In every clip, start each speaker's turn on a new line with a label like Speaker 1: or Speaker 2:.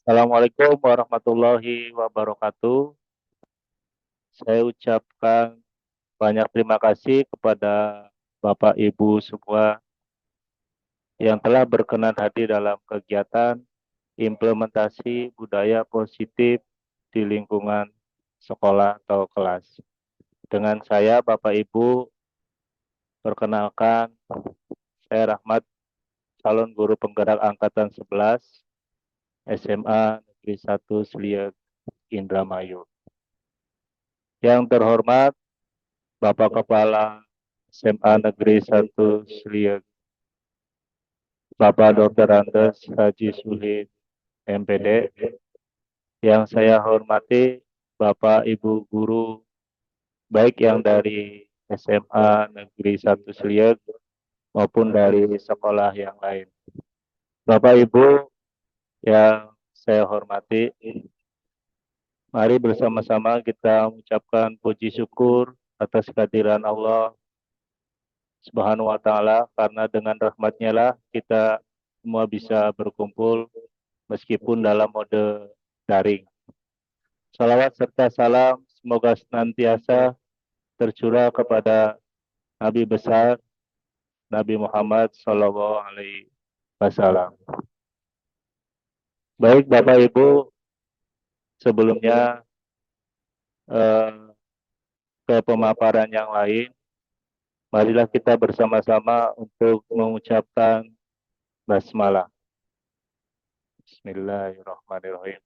Speaker 1: Assalamualaikum warahmatullahi wabarakatuh. Saya ucapkan banyak terima kasih kepada Bapak Ibu semua yang telah berkenan hadir dalam kegiatan implementasi budaya positif di lingkungan sekolah atau kelas. Dengan saya, Bapak Ibu, perkenalkan, saya Rahmat, calon guru penggerak Angkatan 11 SMA Negeri 1 Sliek Indramayu. Yang terhormat, Bapak Kepala SMA Negeri 1 Sliek, Bapak Dr. Andes Haji Suhid, MPD. Yang saya hormati Bapak Ibu Guru, baik yang dari SMA Negeri 1 Sliek maupun dari sekolah yang lain. Bapak Ibu yang saya hormati, mari bersama-sama kita mengucapkan puji syukur atas kehadiran Allah Subhanahu wa Ta'ala, karena dengan rahmatnya lah kita semua bisa berkumpul meskipun dalam mode daring. Salawat serta salam semoga senantiasa tercurah kepada Nabi besar Nabi Muhammad Sallallahu Alaihi Wasallam. Baik Bapak Ibu, sebelumnya ke pemaparan yang lain, marilah kita bersama-sama untuk mengucapkan basmalah. Bismillahirrahmanirrahim.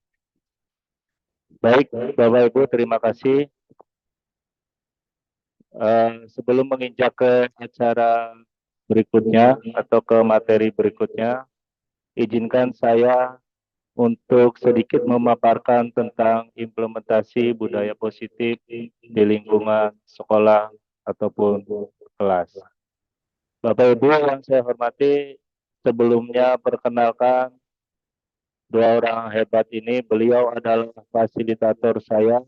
Speaker 1: Baik Bapak Ibu, terima kasih. Sebelum menginjak ke acara berikutnya atau ke materi berikutnya, izinkan saya untuk sedikit memaparkan tentang implementasi budaya positif di lingkungan sekolah ataupun kelas. Bapak Ibu yang saya hormati, sebelumnya perkenalkan dua orang hebat ini. Beliau adalah fasilitator saya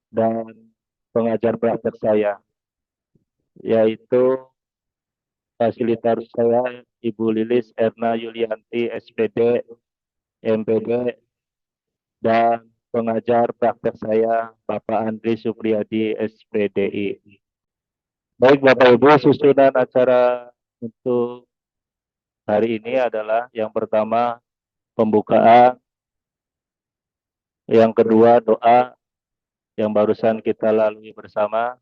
Speaker 1: dan pengajar praktek saya, yaitu fasilitator saya Ibu Lilis Erna Yulianti SPD MPD, dan pengajar praktek saya Bapak Andri Supriyadi SPDI. Baik Bapak Ibu, susunan acara untuk hari ini adalah yang pertama pembukaan, yang kedua doa yang barusan kita lalui bersama,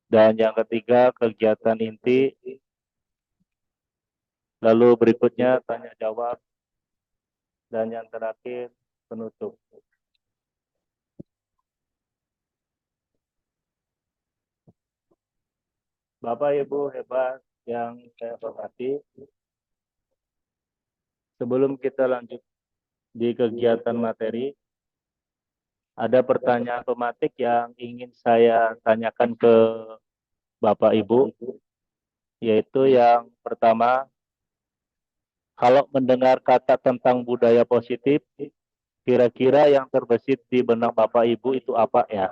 Speaker 1: dan yang ketiga kegiatan inti, lalu berikutnya tanya jawab, dan yang terakhir penutup. Bapak Ibu hebat yang saya hormati, sebelum kita lanjut di kegiatan materi, ada pertanyaan pematik yang ingin saya tanyakan ke Bapak Ibu, yaitu yang pertama, kalau mendengar kata tentang budaya positif, kira-kira yang terbesit di benak Bapak Ibu itu apa ya?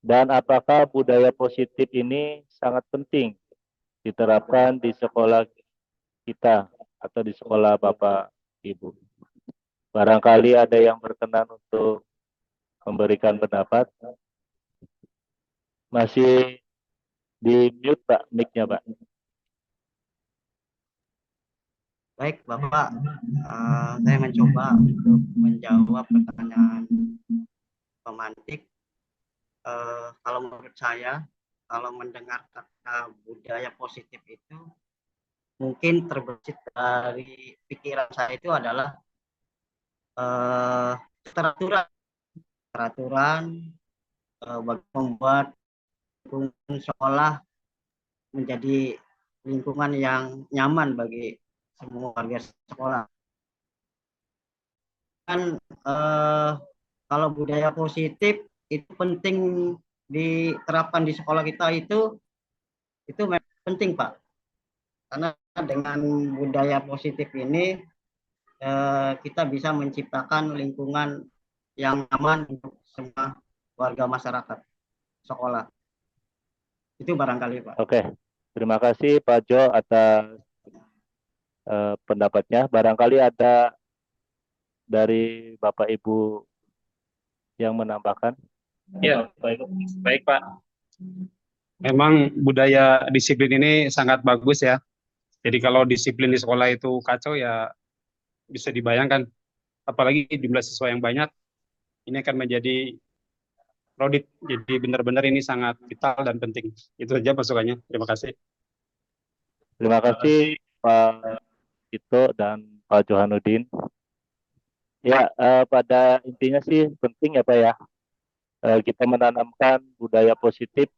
Speaker 1: Dan apakah budaya positif ini sangat penting diterapkan di sekolah kita atau di sekolah Bapak Ibu? Barangkali ada yang berkenan untuk memberikan pendapat. Masih di mute Pak, mic-nya Pak.
Speaker 2: Baik, Bapak, saya mencoba untuk menjawab pertanyaan pemantik. Kalau menurut saya, kalau mendengar kata budaya positif itu, mungkin terbesit dari pikiran saya itu adalah peraturan, peraturan bagaimana membuat lingkungan sekolah menjadi lingkungan yang nyaman bagi semua warga sekolah. Kan kalau budaya positif itu penting diterapkan di sekolah kita itu penting Pak, karena dengan budaya positif ini kita bisa menciptakan lingkungan yang aman untuk semua warga masyarakat sekolah. Itu barangkali Pak.
Speaker 1: Oke, terima kasih Pak Jo atas pendapatnya. Barangkali ada dari Bapak Ibu yang menambahkan?
Speaker 3: Ya, baik Pak. Memang budaya disiplin ini sangat bagus ya. Jadi kalau disiplin di sekolah itu kacau ya bisa dibayangkan. Apalagi jumlah siswa yang banyak, ini akan menjadi crowded. Jadi benar-benar ini sangat vital dan penting. Itu saja masukannya. Terima kasih.
Speaker 1: Terima kasih Pak Tito dan Pak Johanudin. Ya, pada intinya sih penting ya Pak ya, kita menanamkan budaya positif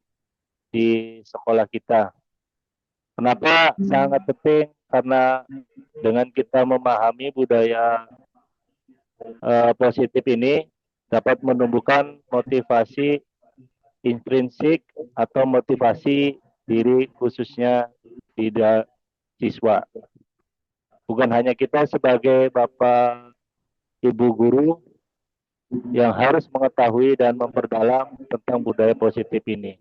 Speaker 1: di sekolah kita. Kenapa sangat penting? Karena dengan kita memahami budaya positif ini dapat menumbuhkan motivasi intrinsik atau motivasi diri khususnya di siswa. Bukan hanya kita sebagai Bapak Ibu guru yang harus mengetahui dan memperdalam tentang budaya positif ini.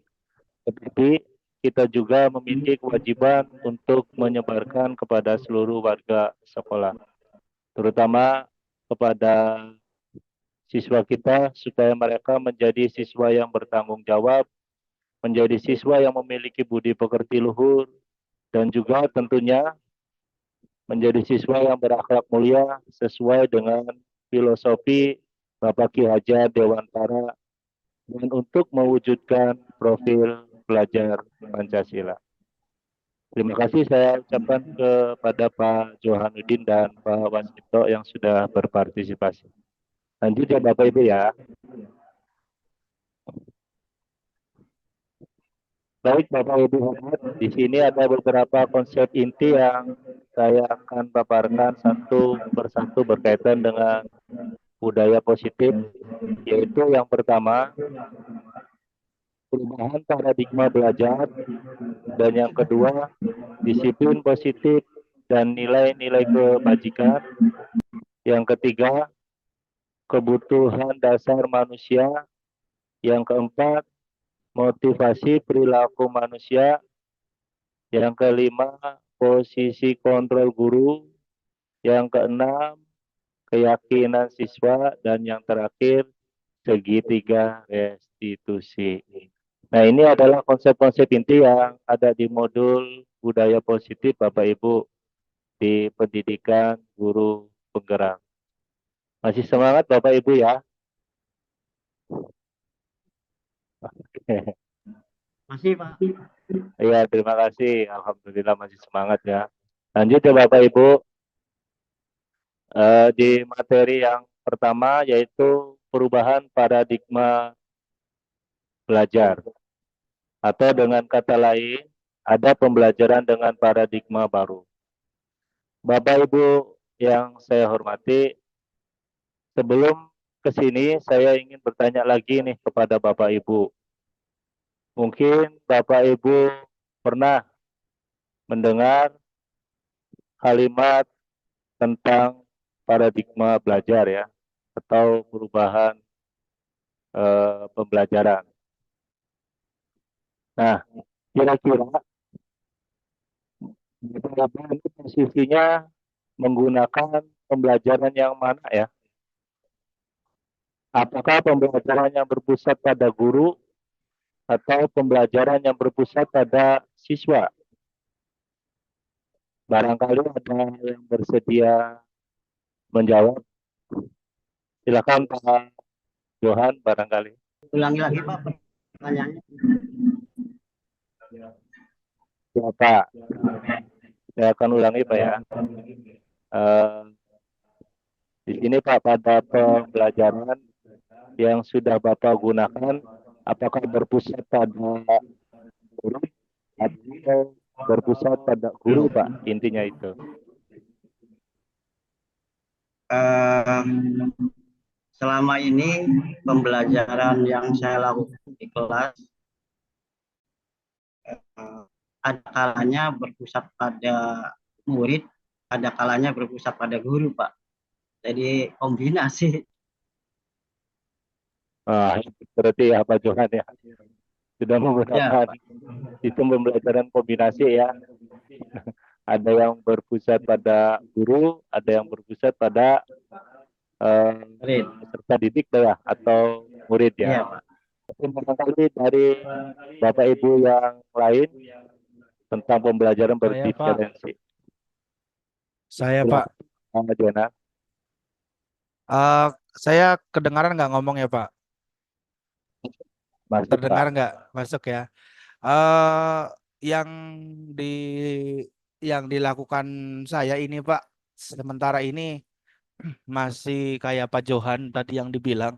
Speaker 1: Tetapi kita juga memiliki kewajiban untuk menyebarkan kepada seluruh warga sekolah, terutama kepada siswa kita supaya mereka menjadi siswa yang bertanggung jawab, menjadi siswa yang memiliki budi pekerti luhur, dan juga tentunya menjadi siswa yang berakhlak mulia sesuai dengan filosofi Bapak Ki Hajar Dewantara dan untuk mewujudkan profil pelajar Pancasila. Terima kasih saya ucapkan kepada Pak Johanudin dan Pak Wasito yang sudah berpartisipasi. Lanjut ya Bapak Ibu ya. Baik Bapak Ibu hormat, di sini ada beberapa konsep inti yang saya akan paparkan satu persatu berkaitan dengan budaya positif, yaitu yang pertama perubahan paradigma belajar, dan yang kedua disiplin positif dan nilai-nilai kebajikan, yang ketiga kebutuhan dasar manusia, yang keempat motivasi perilaku manusia, yang kelima posisi kontrol guru, yang keenam keyakinan siswa, dan yang terakhir segitiga restitusi. Nah, ini adalah konsep-konsep inti yang ada di modul budaya positif Bapak Ibu di pendidikan guru penggerak. Masih semangat Bapak Ibu ya?
Speaker 2: Masih Pak.
Speaker 1: Iya, terima kasih. Alhamdulillah masih semangat ya. Lanjut ya Bapak Ibu. Di materi yang pertama yaitu perubahan paradigma belajar. Atau dengan kata lain, ada pembelajaran dengan paradigma baru. Bapak Ibu yang saya hormati, sebelum ke sini saya ingin bertanya lagi nih kepada Bapak Ibu. Mungkin Bapak Ibu pernah mendengar kalimat tentang paradigma belajar ya, atau perubahan pembelajaran. Nah, kira-kira Bapak Ibu posisinya menggunakan pembelajaran yang mana ya? Apakah pembelajaran yang berpusat pada guru atau pembelajaran yang berpusat pada siswa? Barangkali ada yang bersedia menjawab. Silakan Pak Johan barangkali.
Speaker 2: Ulangi lagi Pak pertanyaannya.
Speaker 1: Ya Pak, saya akan ulangi Pak ya. Di sini Pak, pada pembelajaran yang sudah Bapak gunakan, apakah berpusat pada guru atau berpusat pada guru Pak, intinya itu.
Speaker 2: Selama ini pembelajaran yang saya lakukan di kelas ada kalanya berpusat pada murid, ada kalanya berpusat pada guru Pak. Jadi kombinasi.
Speaker 1: Berarti ya Pak Johan ya, sudah menggunakan sistem pembelajaran kombinasi ya. Ada yang berpusat pada guru, ada yang berpusat pada
Speaker 2: Murid.
Speaker 1: peserta didik ya atau murid
Speaker 2: Iya,
Speaker 1: ya.
Speaker 2: Pak.
Speaker 1: Tapi barangkali dari Bapak Ibu yang lain tentang pembelajaran
Speaker 4: Saya, Pak.
Speaker 1: berdiferensi.
Speaker 4: Saya, Pak.
Speaker 1: Silakan, Jonah.
Speaker 4: Saya kedengaran nggak ngomong ya, Pak?
Speaker 1: Masuk,
Speaker 4: Terdengar
Speaker 1: Pak.
Speaker 4: nggak? Masuk ya. eh yang di yang dilakukan saya ini, Pak, sementara ini masih kayak Pak Johan tadi yang dibilang,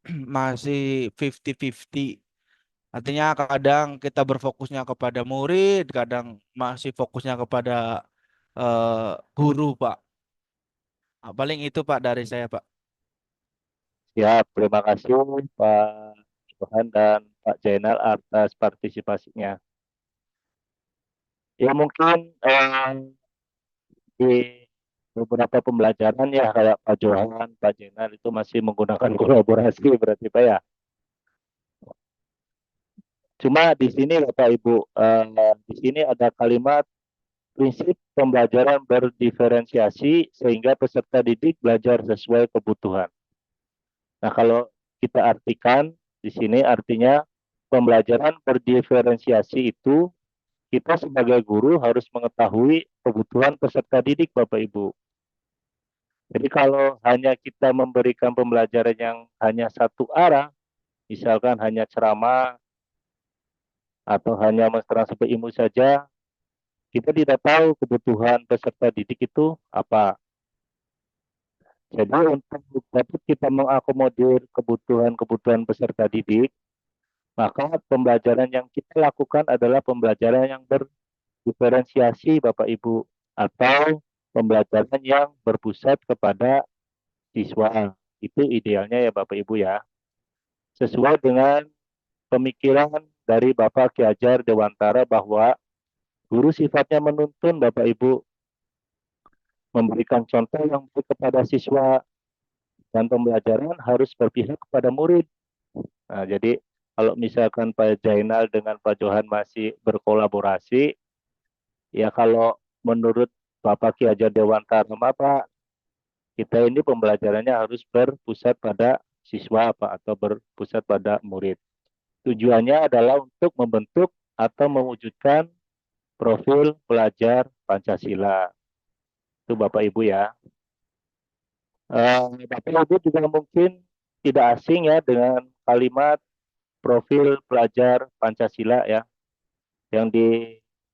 Speaker 4: masih 50-50. Artinya kadang kita berfokusnya kepada murid, kadang masih fokusnya kepada guru, Pak. Paling itu, Pak, dari saya, Pak.
Speaker 1: Siap, terima kasih Pak Johan dan Pak Jainal atas partisipasinya. Ya mungkin di beberapa pembelajaran ya kayak Pak Johan, Pak Jainal itu masih menggunakan kolaborasi berarti Pak ya. Cuma di sini Bapak Ibu, di sini ada kalimat prinsip pembelajaran berdiferensiasi sehingga peserta didik belajar sesuai kebutuhan. Nah, kalau kita artikan di sini artinya pembelajaran berdiferensiasi itu kita sebagai guru harus mengetahui kebutuhan peserta didik Bapak Ibu. Jadi kalau hanya kita memberikan pembelajaran yang hanya satu arah, misalkan hanya ceramah atau hanya mentransfer ilmu saja, kita tidak tahu kebutuhan peserta didik itu apa. Jadi untuk dapat kita mengakomodir kebutuhan-kebutuhan peserta didik, maka pembelajaran yang kita lakukan adalah pembelajaran yang berdiferensiasi Bapak Ibu, atau pembelajaran yang berpusat kepada siswa. Itu idealnya ya Bapak Ibu ya. Sesuai dengan pemikiran dari Bapak Ki Hajar Dewantara bahwa guru sifatnya menuntun Bapak Ibu, memberikan contoh yang baik kepada siswa, dan pembelajaran harus berpihak kepada murid. Nah, jadi kalau misalkan Pak Jainal dengan Pak Johan masih berkolaborasi, ya kalau menurut Bapak Ki Hajar Dewantara, Pak, kita ini pembelajarannya harus berpusat pada siswa apa atau berpusat pada murid. Tujuannya adalah untuk membentuk atau mewujudkan profil pelajar Pancasila. Itu Bapak Ibu ya. Bapak Ibu juga mungkin tidak asing ya dengan kalimat profil pelajar Pancasila ya. Yang di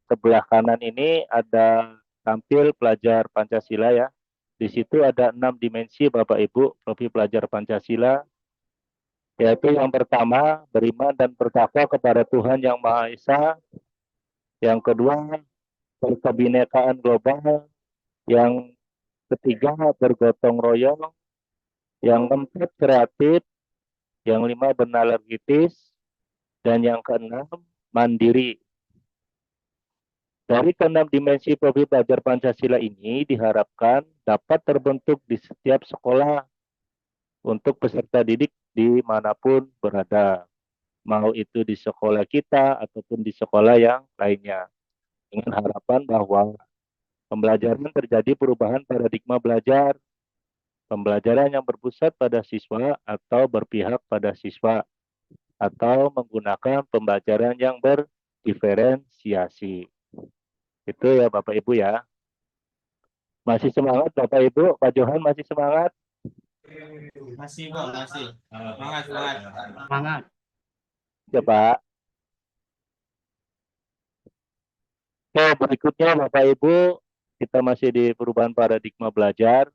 Speaker 1: sebelah kanan ini ada tampil pelajar Pancasila ya. Di situ ada 6 dimensi Bapak Ibu profil pelajar Pancasila, yaitu yang pertama beriman dan bertakwa kepada Tuhan Yang Maha Esa, yang kedua berkebinekaan global, yang ketiga bergotong royong, yang keempat kreatif, yang lima bernalar kritis, dan yang keenam mandiri. Dari keenam dimensi profil pelajar Pancasila ini diharapkan dapat terbentuk di setiap sekolah untuk peserta didik dimanapun berada. Mau itu di sekolah kita ataupun di sekolah yang lainnya. Dengan harapan bahwa pembelajaran terjadi perubahan paradigma belajar, pembelajaran yang berpusat pada siswa atau berpihak pada siswa, atau menggunakan pembelajaran yang berdiferensiasi. Itu ya Bapak Ibu ya. Masih semangat Bapak Ibu? Pak Johan masih semangat?
Speaker 4: Masih, Pak, masih. Semangat, semangat.
Speaker 2: Semangat.
Speaker 1: Ya Pak. Oke, berikutnya Bapak Ibu, kita masih di perubahan paradigma belajar.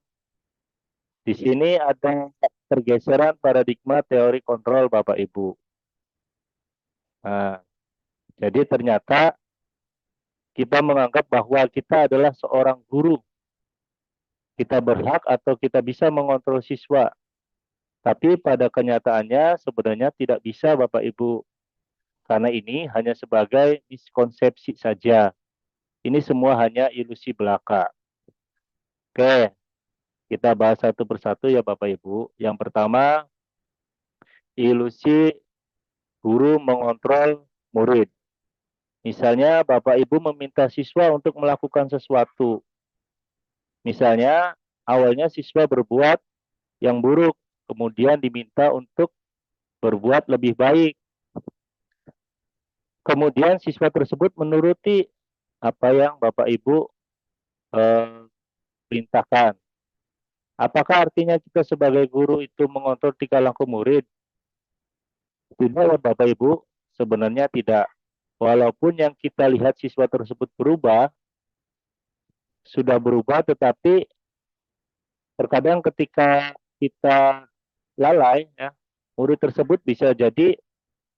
Speaker 1: Di sini ada pergeseran paradigma teori kontrol Bapak Ibu. Nah, jadi ternyata kita menganggap bahwa kita adalah seorang guru. Kita berhak atau kita bisa mengontrol siswa. Tapi pada kenyataannya sebenarnya tidak bisa Bapak Ibu. Karena ini hanya sebagai miskonsepsi saja. Ini semua hanya ilusi belaka. Oke, kita bahas satu persatu ya Bapak Ibu. Yang pertama, ilusi guru mengontrol murid. Misalnya Bapak Ibu meminta siswa untuk melakukan sesuatu. Misalnya awalnya siswa berbuat yang buruk, kemudian diminta untuk berbuat lebih baik. Kemudian siswa tersebut menuruti apa yang Bapak Ibu perintahkan. Apakah artinya kita sebagai guru itu mengontrol tingkah laku murid? Tidak ya Bapak Ibu, sebenarnya tidak. Walaupun yang kita lihat siswa tersebut sudah berubah, tetapi terkadang ketika kita lalai, ya, murid tersebut bisa jadi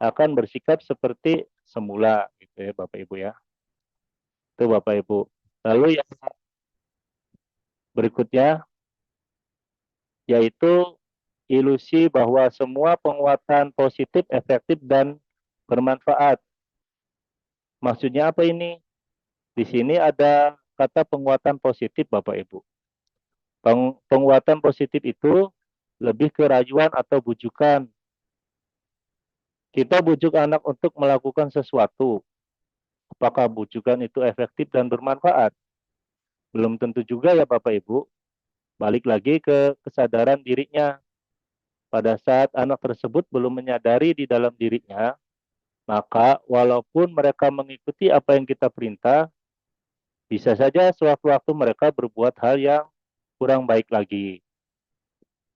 Speaker 1: akan bersikap seperti semula, gitu ya Bapak Ibu ya. Itu Bapak Ibu. Lalu yang berikutnya yaitu ilusi bahwa semua penguatan positif, efektif, dan bermanfaat. Maksudnya apa ini? Di sini ada kata penguatan positif Bapak Ibu. Penguatan positif itu lebih ke rayuan atau bujukan. Kita bujuk anak untuk melakukan sesuatu. Apakah bujukan itu efektif dan bermanfaat? Belum tentu juga ya Bapak Ibu. Balik lagi ke kesadaran dirinya. Pada saat anak tersebut belum menyadari di dalam dirinya, maka walaupun mereka mengikuti apa yang kita perintah, bisa saja sewaktu-waktu mereka berbuat hal yang kurang baik lagi.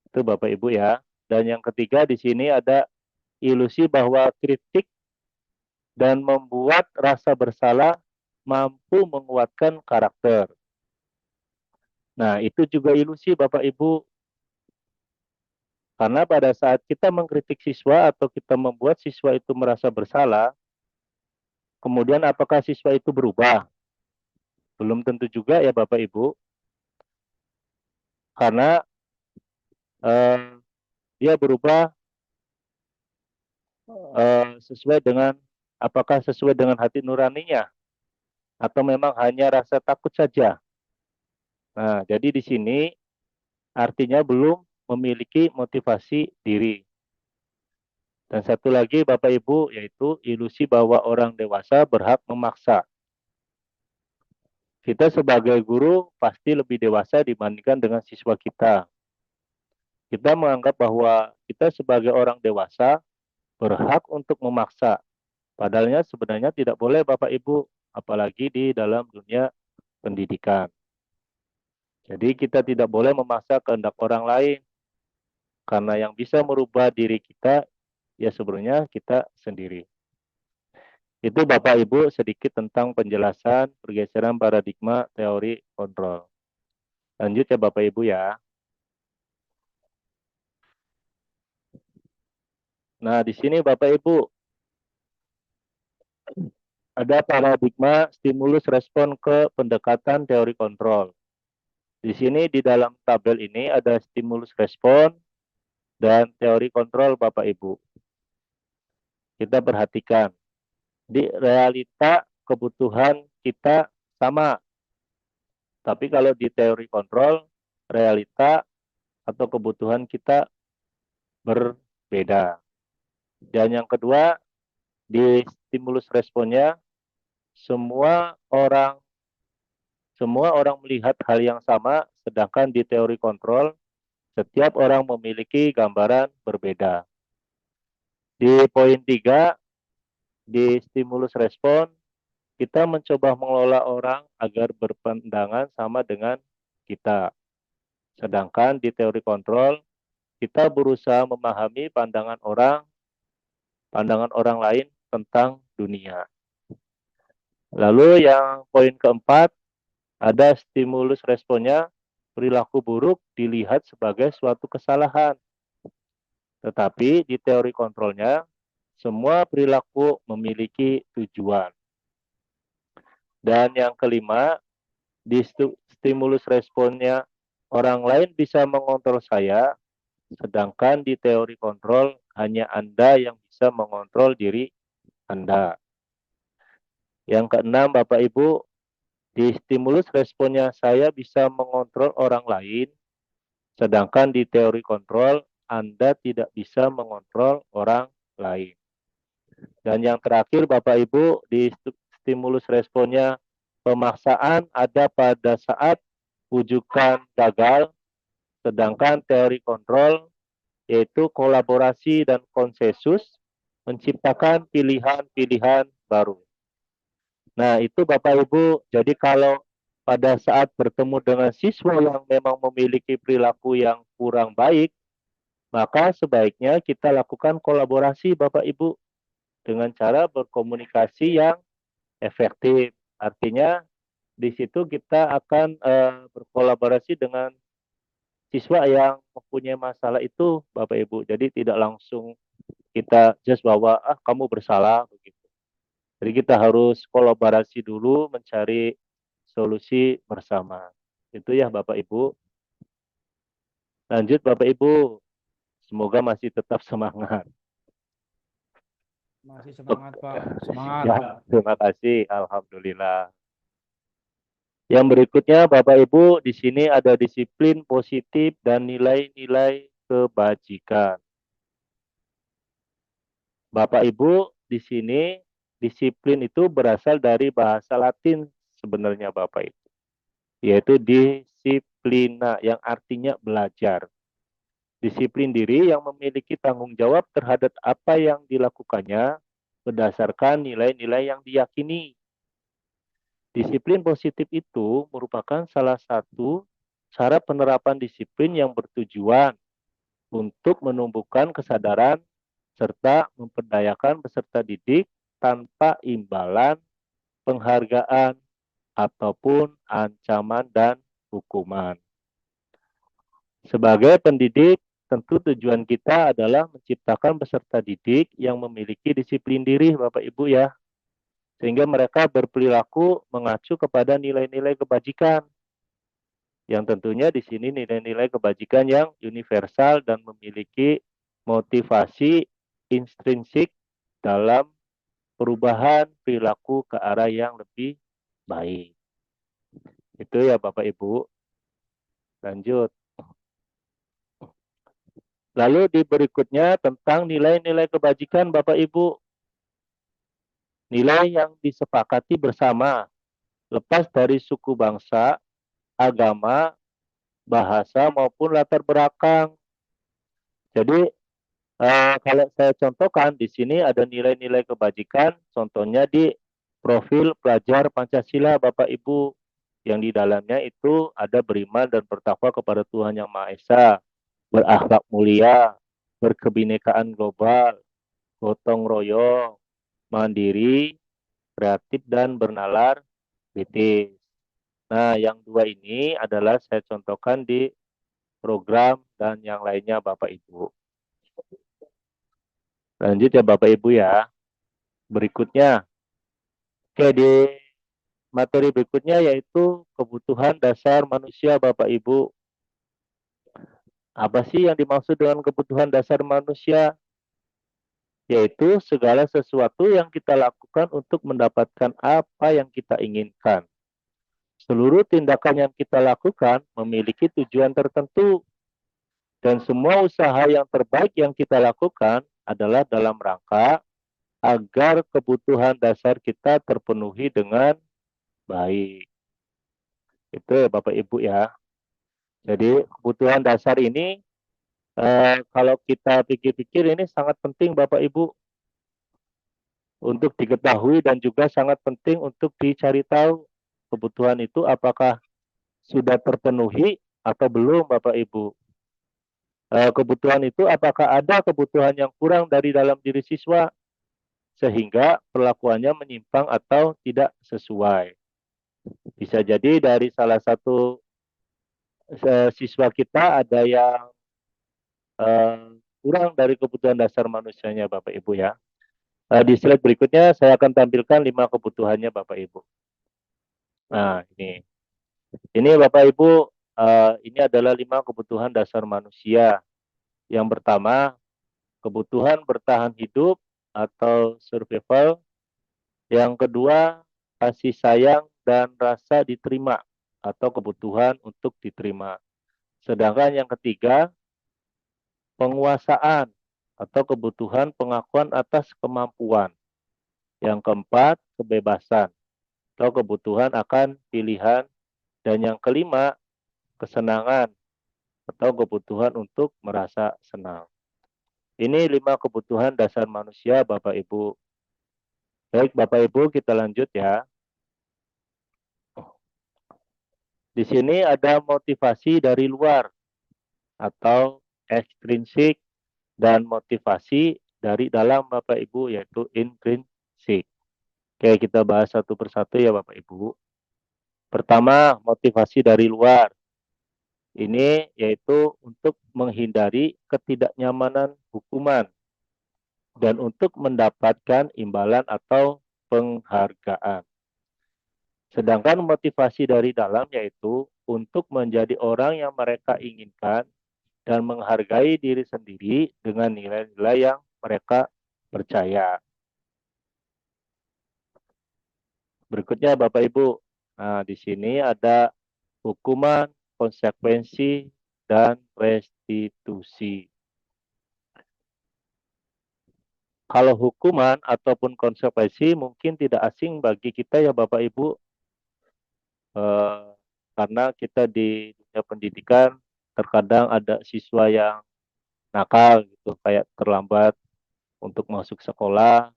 Speaker 1: Itu Bapak Ibu ya. Dan yang ketiga di sini ada ilusi bahwa kritik dan membuat rasa bersalah mampu menguatkan karakter. Nah, itu juga ilusi Bapak Ibu. Karena pada saat kita mengkritik siswa atau kita membuat siswa itu merasa bersalah, kemudian apakah siswa itu berubah? Belum tentu juga ya Bapak Ibu. Karena dia berubah apakah sesuai dengan hati nuraninya atau memang hanya rasa takut saja. Nah, jadi di sini artinya belum memiliki motivasi diri. Dan satu lagi Bapak Ibu, yaitu ilusi bahwa orang dewasa berhak memaksa. Kita sebagai guru pasti lebih dewasa dibandingkan dengan siswa kita. Kita menganggap bahwa kita sebagai orang dewasa berhak untuk memaksa. Padahal sebenarnya tidak boleh Bapak Ibu, apalagi di dalam dunia pendidikan. Jadi kita tidak boleh memaksa kehendak orang lain. Karena yang bisa merubah diri kita, ya sebenarnya kita sendiri. Itu Bapak Ibu sedikit tentang penjelasan pergeseran paradigma teori kontrol. Lanjut ya Bapak Ibu ya. Nah di sini Bapak Ibu, ada paradigma stimulus respon ke pendekatan teori kontrol. Di sini di dalam tabel ini ada stimulus respon dan teori kontrol Bapak Ibu. Kita perhatikan. Di realita kebutuhan kita sama. Tapi kalau di teori kontrol, realita atau kebutuhan kita berbeda. Dan yang kedua, di stimulus responnya, semua orang melihat hal yang sama, sedangkan di teori kontrol, setiap orang memiliki gambaran berbeda. Di poin 3, di stimulus respon, kita mencoba mengelola orang agar berpandangan sama dengan kita. Sedangkan di teori kontrol, kita berusaha memahami pandangan orang lain tentang dunia. Lalu yang poin keempat, ada stimulus responnya, perilaku buruk dilihat sebagai suatu kesalahan. Tetapi di teori kontrolnya, semua perilaku memiliki tujuan. Dan yang kelima, di stimulus responnya, orang lain bisa mengontrol saya, sedangkan di teori kontrol hanya Anda yang bisa mengontrol diri Anda. Yang keenam, Bapak Ibu, di stimulus responnya saya bisa mengontrol orang lain, sedangkan di teori kontrol Anda tidak bisa mengontrol orang lain. Dan yang terakhir, Bapak Ibu, di stimulus responnya pemaksaan ada pada saat wujukan gagal, Sedangkan teori kontrol yaitu kolaborasi dan konsensus menciptakan pilihan-pilihan baru. Nah, itu Bapak Ibu, jadi kalau pada saat bertemu dengan siswa yang memang memiliki perilaku yang kurang baik, maka sebaiknya kita lakukan kolaborasi Bapak Ibu dengan cara berkomunikasi yang efektif. Artinya di situ kita akan berkolaborasi dengan siswa yang mempunyai masalah itu Bapak Ibu. Jadi tidak langsung kita just bahwa kamu bersalah begitu. Jadi kita harus kolaborasi dulu mencari solusi bersama. Itu ya Bapak Ibu. Lanjut Bapak Ibu. Semoga masih tetap semangat.
Speaker 4: Masih semangat, Pak. Semangat.
Speaker 1: Ya, terima kasih. Alhamdulillah. Yang berikutnya Bapak Ibu, di sini ada disiplin positif dan nilai-nilai kebajikan. Bapak Ibu, di sini disiplin itu berasal dari bahasa Latin sebenarnya Bapak Ibu, yaitu disiplina yang artinya belajar. Disiplin diri yang memiliki tanggung jawab terhadap apa yang dilakukannya berdasarkan nilai-nilai yang diyakini. Disiplin positif itu merupakan salah satu cara penerapan disiplin yang bertujuan untuk menumbuhkan kesadaran serta memperdayakan peserta didik tanpa imbalan, penghargaan, ataupun ancaman dan hukuman. Sebagai pendidik, tentu tujuan kita adalah menciptakan peserta didik yang memiliki disiplin diri, Bapak Ibu ya, sehingga mereka berperilaku mengacu kepada nilai-nilai kebajikan. Yang tentunya di sini nilai-nilai kebajikan yang universal dan memiliki motivasi intrinsik dalam perubahan perilaku ke arah yang lebih baik. Itu ya Bapak Ibu. Lanjut. Lalu di berikutnya tentang nilai-nilai kebajikan Bapak Ibu. Nilai yang disepakati bersama, lepas dari suku bangsa, agama, bahasa, maupun latar belakang. Jadi kalau saya contohkan di sini ada nilai-nilai kebajikan, contohnya di profil pelajar Pancasila Bapak Ibu, yang di dalamnya itu ada beriman dan bertakwa kepada Tuhan Yang Maha Esa, berakhlak mulia, berkebinekaan global, gotong royong, mandiri, kreatif, dan bernalar kritis. Nah, yang dua ini adalah saya contohkan di program dan yang lainnya Bapak Ibu. Lanjut ya Bapak Ibu ya. Berikutnya, oke, di materi berikutnya yaitu kebutuhan dasar manusia Bapak Ibu. Apa sih yang dimaksud dengan kebutuhan dasar manusia? Yaitu segala sesuatu yang kita lakukan untuk mendapatkan apa yang kita inginkan. Seluruh tindakan yang kita lakukan memiliki tujuan tertentu. Dan semua usaha yang terbaik yang kita lakukan adalah dalam rangka agar kebutuhan dasar kita terpenuhi dengan baik. Itu ya Bapak Ibu ya. Jadi kebutuhan dasar ini kalau kita pikir-pikir ini sangat penting Bapak Ibu untuk diketahui dan juga sangat penting untuk dicari tahu kebutuhan itu apakah sudah terpenuhi atau belum Bapak Ibu. Kebutuhan itu apakah ada kebutuhan yang kurang dari dalam diri siswa sehingga perlakuannya menyimpang atau tidak sesuai. Bisa jadi dari salah satu siswa kita ada yang kurang dari kebutuhan dasar manusianya Bapak Ibu ya. Di slide berikutnya saya akan tampilkan 5 kebutuhannya Bapak Ibu. Nah ini Bapak Ibu, ini adalah 5 kebutuhan dasar manusia. Yang pertama, kebutuhan bertahan hidup atau survival. Yang kedua, kasih sayang dan rasa diterima atau kebutuhan untuk diterima. Sedangkan yang ketiga, penguasaan atau kebutuhan pengakuan atas kemampuan. Yang keempat, kebebasan atau kebutuhan akan pilihan. Dan yang kelima, kesenangan, atau kebutuhan untuk merasa senang. Ini 5 kebutuhan dasar manusia, Bapak Ibu. Baik, Bapak Ibu, kita lanjut ya. Di sini ada motivasi dari luar atau ekstrinsik dan motivasi dari dalam, Bapak Ibu, yaitu intrinsik. Oke, kita bahas satu persatu ya, Bapak Ibu. Pertama, motivasi dari luar. Ini yaitu untuk menghindari ketidaknyamanan hukuman dan untuk mendapatkan imbalan atau penghargaan. Sedangkan motivasi dari dalam yaitu untuk menjadi orang yang mereka inginkan dan menghargai diri sendiri dengan nilai-nilai yang mereka percaya. Berikutnya Bapak Ibu. Nah, di sini ada hukuman, konsekuensi, dan restitusi. Kalau hukuman ataupun konsekuensi mungkin tidak asing bagi kita ya Bapak Ibu, karena kita di dunia pendidikan terkadang ada siswa yang nakal gitu, kayak terlambat untuk masuk sekolah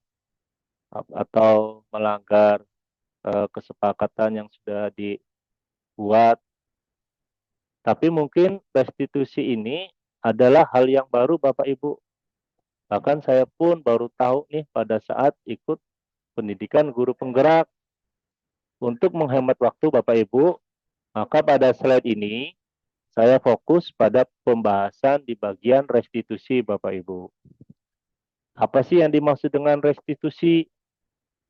Speaker 1: atau melanggar kesepakatan yang sudah dibuat. Tapi mungkin restitusi ini adalah hal yang baru Bapak Ibu. Bahkan saya pun baru tahu nih pada saat ikut pendidikan guru penggerak. Untuk menghemat waktu Bapak Ibu, maka pada slide ini saya fokus pada pembahasan di bagian restitusi Bapak Ibu. Apa sih yang dimaksud dengan restitusi?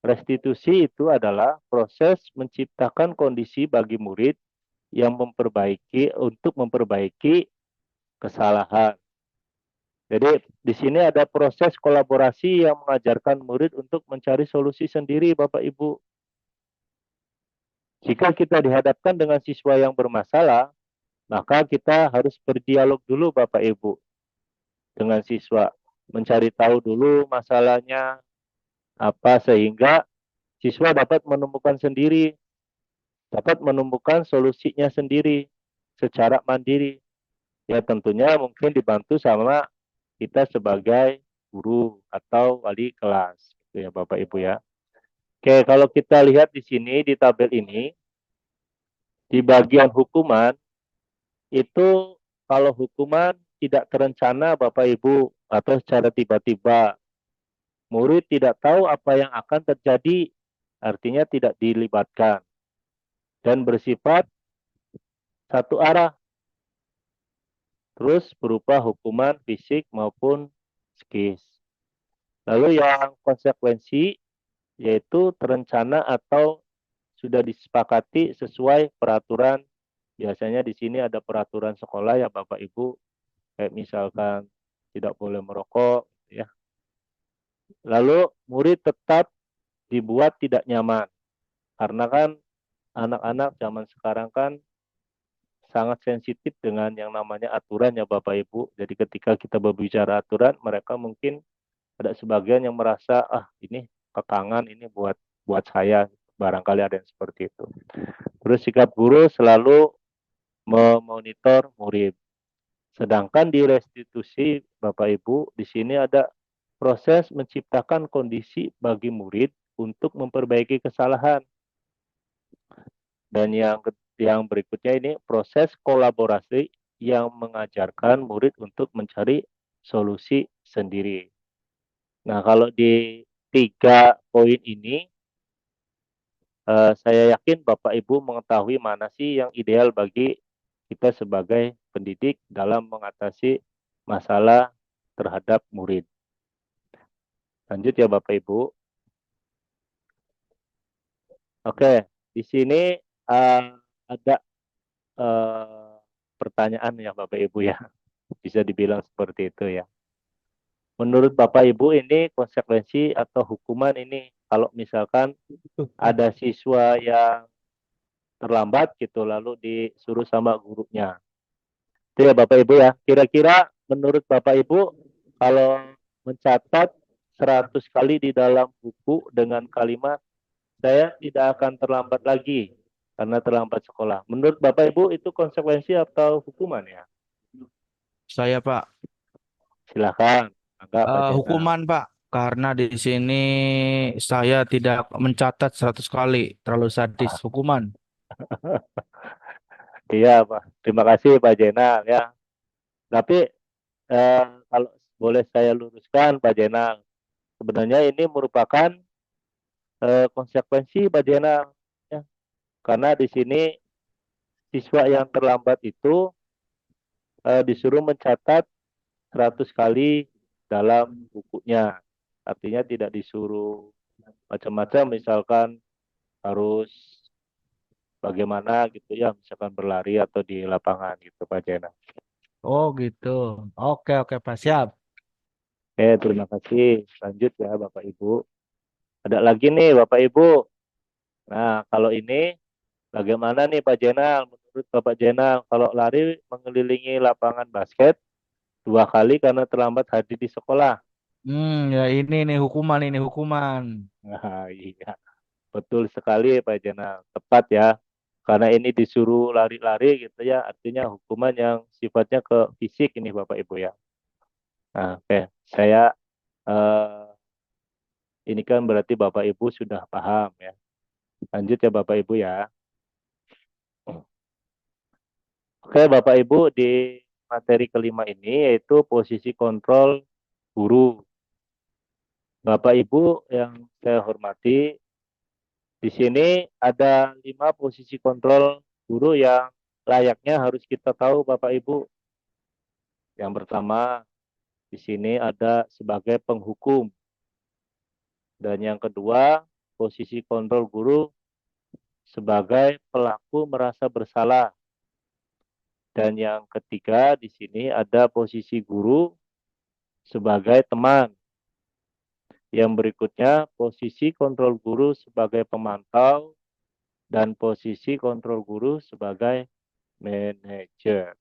Speaker 1: Restitusi itu adalah proses menciptakan kondisi bagi murid yang untuk memperbaiki kesalahan. Jadi di sini ada proses kolaborasi yang mengajarkan murid untuk mencari solusi sendiri Bapak Ibu. Jika kita dihadapkan dengan siswa yang bermasalah, maka kita harus berdialog dulu Bapak Ibu dengan siswa. Mencari tahu dulu masalahnya apa sehingga siswa dapat menemukan sendiri, dapat menemukan solusinya sendiri secara mandiri. Ya tentunya mungkin dibantu sama kita sebagai guru atau wali kelas. Gitu ya Bapak Ibu ya. Oke, kalau kita lihat di sini di tabel ini, di bagian hukuman, itu kalau hukuman tidak terencana Bapak Ibu atau secara tiba-tiba, murid tidak tahu apa yang akan terjadi, artinya tidak dilibatkan, dan bersifat satu arah, terus berupa hukuman fisik maupun psikis. Lalu yang konsekuensi, yaitu terencana atau sudah disepakati sesuai peraturan. Biasanya di sini ada peraturan sekolah ya Bapak Ibu, kayak misalkan tidak boleh merokok, ya. Lalu murid tetap dibuat tidak nyaman, karena kan anak-anak zaman sekarang kan sangat sensitif dengan yang namanya aturan ya Bapak Ibu. Jadi ketika kita berbicara aturan, mereka mungkin ada sebagian yang merasa ini kekangan, ini buat saya, barangkali ada yang seperti itu. Terus sikap guru selalu memonitor murid. Sedangkan di restitusi Bapak Ibu, di sini ada proses menciptakan kondisi bagi murid untuk memperbaiki kesalahan. Dan yang berikutnya ini proses kolaborasi yang mengajarkan murid untuk mencari solusi sendiri. Nah, kalau di 3 poin ini, saya yakin Bapak Ibu mengetahui mana sih yang ideal bagi kita sebagai pendidik dalam mengatasi masalah terhadap murid. Lanjut ya Bapak Ibu. Oke, di sini ada pertanyaan ya Bapak Ibu ya. Bisa dibilang seperti itu ya. Menurut Bapak Ibu ini konsekuensi atau hukuman ini kalau misalkan ada siswa yang terlambat gitu lalu disuruh sama gurunya. Itu ya Bapak Ibu ya. Kira-kira menurut Bapak Ibu kalau mencatat 100 kali di dalam buku dengan kalimat saya tidak akan terlambat lagi karena terlambat sekolah. Menurut Bapak Ibu itu konsekuensi atau hukuman ya?
Speaker 4: saya Pak.
Speaker 1: Silakan. Mangga Pak Jenal.
Speaker 4: Hukuman Pak, karena di sini saya tidak mencatat 100 kali, terlalu sadis. Hukuman.
Speaker 1: Iya Pak. Terima kasih Pak Jenal ya. Tapi kalau boleh saya luruskan Pak Jenal, sebenarnya ini merupakan konsekuensi Pak Jenal ya. Karena di sini siswa yang terlambat itu disuruh mencatat 100 kali dalam bukunya. Artinya tidak disuruh macam-macam, misalkan harus bagaimana gitu ya, misalkan berlari atau di lapangan gitu Pak Jena.
Speaker 4: Oh gitu. Oke Pak, siap.
Speaker 1: Terima kasih. Lanjut ya Bapak Ibu. Ada lagi nih Bapak Ibu. Nah, kalau ini bagaimana nih Pak Jenal? Menurut Bapak Jenal, kalau lari mengelilingi lapangan basket 2 kali karena terlambat hadir di sekolah.
Speaker 4: Ya ini nih hukuman, ini hukuman.
Speaker 1: Nah, iya. Betul sekali Pak Jenal. Tepat ya. Karena ini disuruh lari-lari gitu ya, artinya hukuman yang sifatnya ke fisik ini Bapak Ibu ya. Nah, oke. Saya ini kan berarti Bapak Ibu sudah paham ya. Lanjut ya Bapak Ibu ya. Oke Bapak Ibu, di materi kelima ini yaitu posisi kontrol guru. Bapak Ibu yang saya hormati, di sini ada 5 posisi kontrol guru yang layaknya harus kita tahu Bapak Ibu. Yang pertama, di sini ada sebagai penghukum. Dan yang kedua, posisi kontrol guru sebagai pelaku merasa bersalah. Dan yang ketiga, di sini ada posisi guru sebagai teman. Yang berikutnya, posisi kontrol guru sebagai pemantau dan posisi kontrol guru sebagai manajer.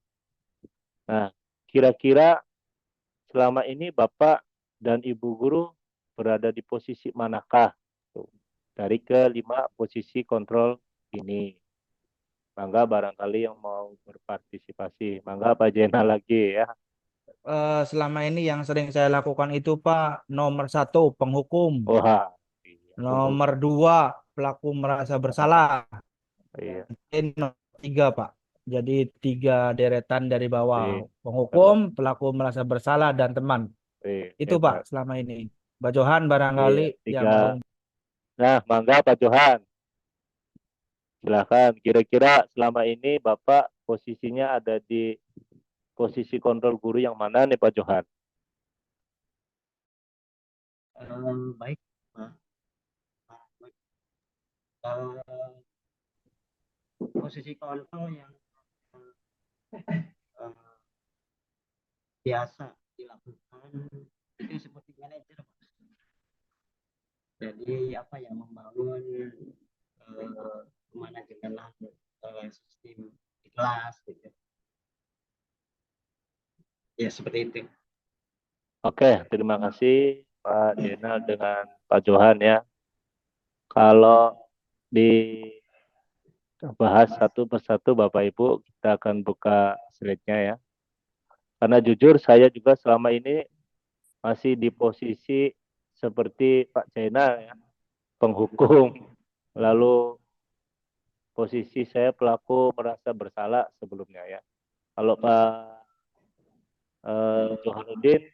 Speaker 1: Nah, kira-kira selama ini Bapak dan Ibu guru berada di posisi manakah? Dari kelima posisi kontrol ini. Mangga barangkali yang mau berpartisipasi. Mangga Pak Jena lagi ya.
Speaker 4: Selama ini yang sering saya lakukan itu Pak, nomor 1 penghukum,
Speaker 1: Wah, iya.
Speaker 4: nomor 2 pelaku merasa bersalah,
Speaker 1: Iya,
Speaker 4: dan nomor 3 Pak. Jadi 3 deretan dari bawah,
Speaker 1: iya.
Speaker 4: penghukum, pelaku merasa bersalah, dan teman.
Speaker 1: Iya,
Speaker 4: Itu Pak
Speaker 1: hebat.
Speaker 4: selama ini. Pak Johan barangkali
Speaker 1: Iya,
Speaker 4: yang
Speaker 1: 3.
Speaker 4: mau.
Speaker 1: Nah, mangga Pak Johan. Silakan. Kira-kira selama ini Bapak posisinya ada di posisi kontrol guru yang mana nih Pak Johan?
Speaker 2: Baik, Pak. Eh, posisi kontrol yang eh, biasa dilakukan itu seperti manajer, Pak. Jadi apa yang membangun manajemen sistem di kelas gitu. Ya seperti itu.
Speaker 1: Oke, terima kasih Pak Jenal dengan Pak Johan ya. Kalau dibahas satu persatu Bapak Ibu, kita akan buka slide-nya ya. Karena jujur saya juga selama ini masih di posisi seperti Pak Jenal ya, penghukum. Lalu posisi saya pelaku merasa bersalah sebelumnya ya. Kalau Pak Johanuddin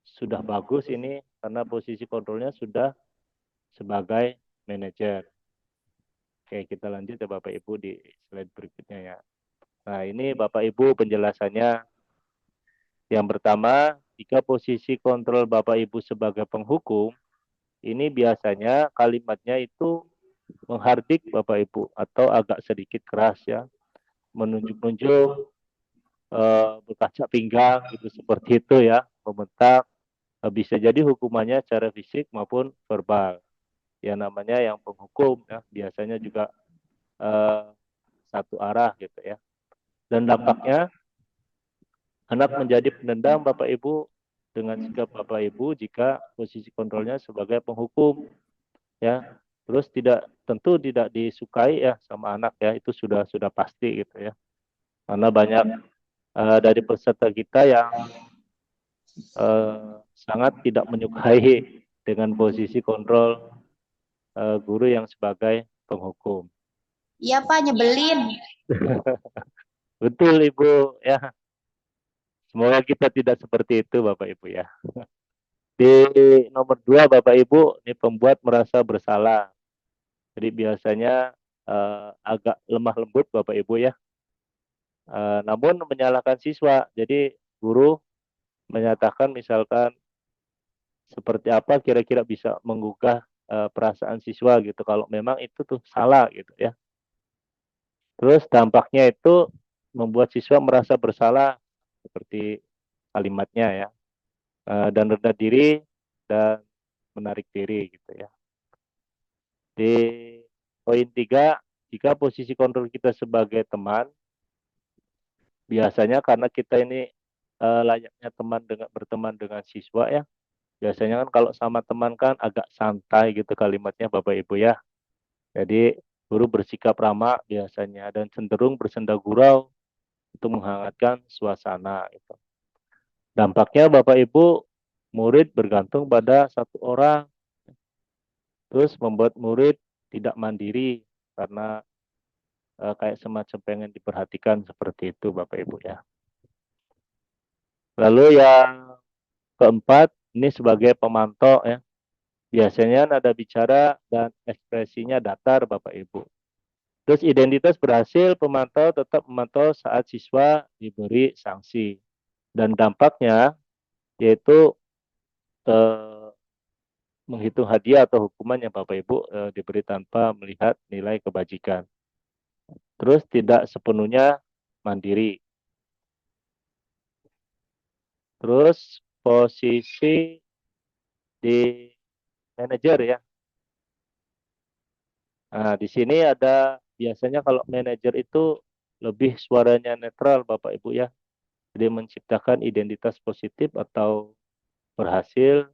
Speaker 1: sudah bagus ini karena posisi kontrolnya sudah sebagai manajer. Oke, kita lanjut ya Bapak Ibu di slide berikutnya ya. Nah, ini Bapak Ibu penjelasannya. Yang pertama, jika posisi kontrol Bapak Ibu sebagai penghukum, ini biasanya kalimatnya itu menghardik Bapak Ibu atau agak sedikit keras ya. Menunjuk-nunjuk, berkaca pinggang gitu seperti itu ya, membentak. Bisa jadi hukumannya secara fisik maupun verbal. Ya namanya yang penghukum ya, biasanya juga satu arah gitu ya. Dan dampaknya anak menjadi pendendam Bapak Ibu dengan sikap Bapak Ibu jika posisi kontrolnya sebagai penghukum ya. Terus tentu tidak disukai ya sama anak ya, itu sudah pasti gitu ya. Karena banyak dari peserta kita yang sangat tidak menyukai dengan posisi kontrol guru yang sebagai penghukum.
Speaker 5: Iya Pak, nyebelin.
Speaker 1: Betul Ibu ya. Semoga kita tidak seperti itu Bapak Ibu ya. Di nomor 2 Bapak Ibu, ini pembuat merasa bersalah. Jadi biasanya agak lemah lembut Bapak Ibu ya. Namun menyalahkan siswa. Jadi guru menyatakan misalkan seperti apa kira-kira bisa menggugah perasaan siswa gitu. Kalau memang itu tuh salah gitu ya. Terus dampaknya itu membuat siswa merasa bersalah seperti kalimatnya ya. Dan rendah diri dan menarik diri gitu ya. Di poin 3, jika posisi kontrol kita sebagai teman, biasanya karena kita ini layaknya berteman dengan siswa ya. Biasanya kan kalau sama teman kan agak santai gitu kalimatnya Bapak Ibu ya. Jadi guru bersikap ramah biasanya dan cenderung bersenda gurau untuk menghangatkan suasana itu. Dampaknya Bapak Ibu, murid bergantung pada satu orang, terus membuat murid tidak mandiri karena kayak semacam pengen diperhatikan seperti itu Bapak Ibu ya. Lalu yang keempat, ini sebagai pemantau ya. Biasanya nada bicara dan ekspresinya datar Bapak Ibu. Terus identitas berhasil, pemantau tetap memantau saat siswa diberi sanksi. Dan dampaknya yaitu menghitung hadiah atau hukuman yang Bapak Ibu diberi tanpa melihat nilai kebajikan. Terus tidak sepenuhnya mandiri. Terus posisi di manajer ya. Nah, di sini ada biasanya kalau manajer itu lebih suaranya netral Bapak Ibu ya. Jadi menciptakan identitas positif atau berhasil,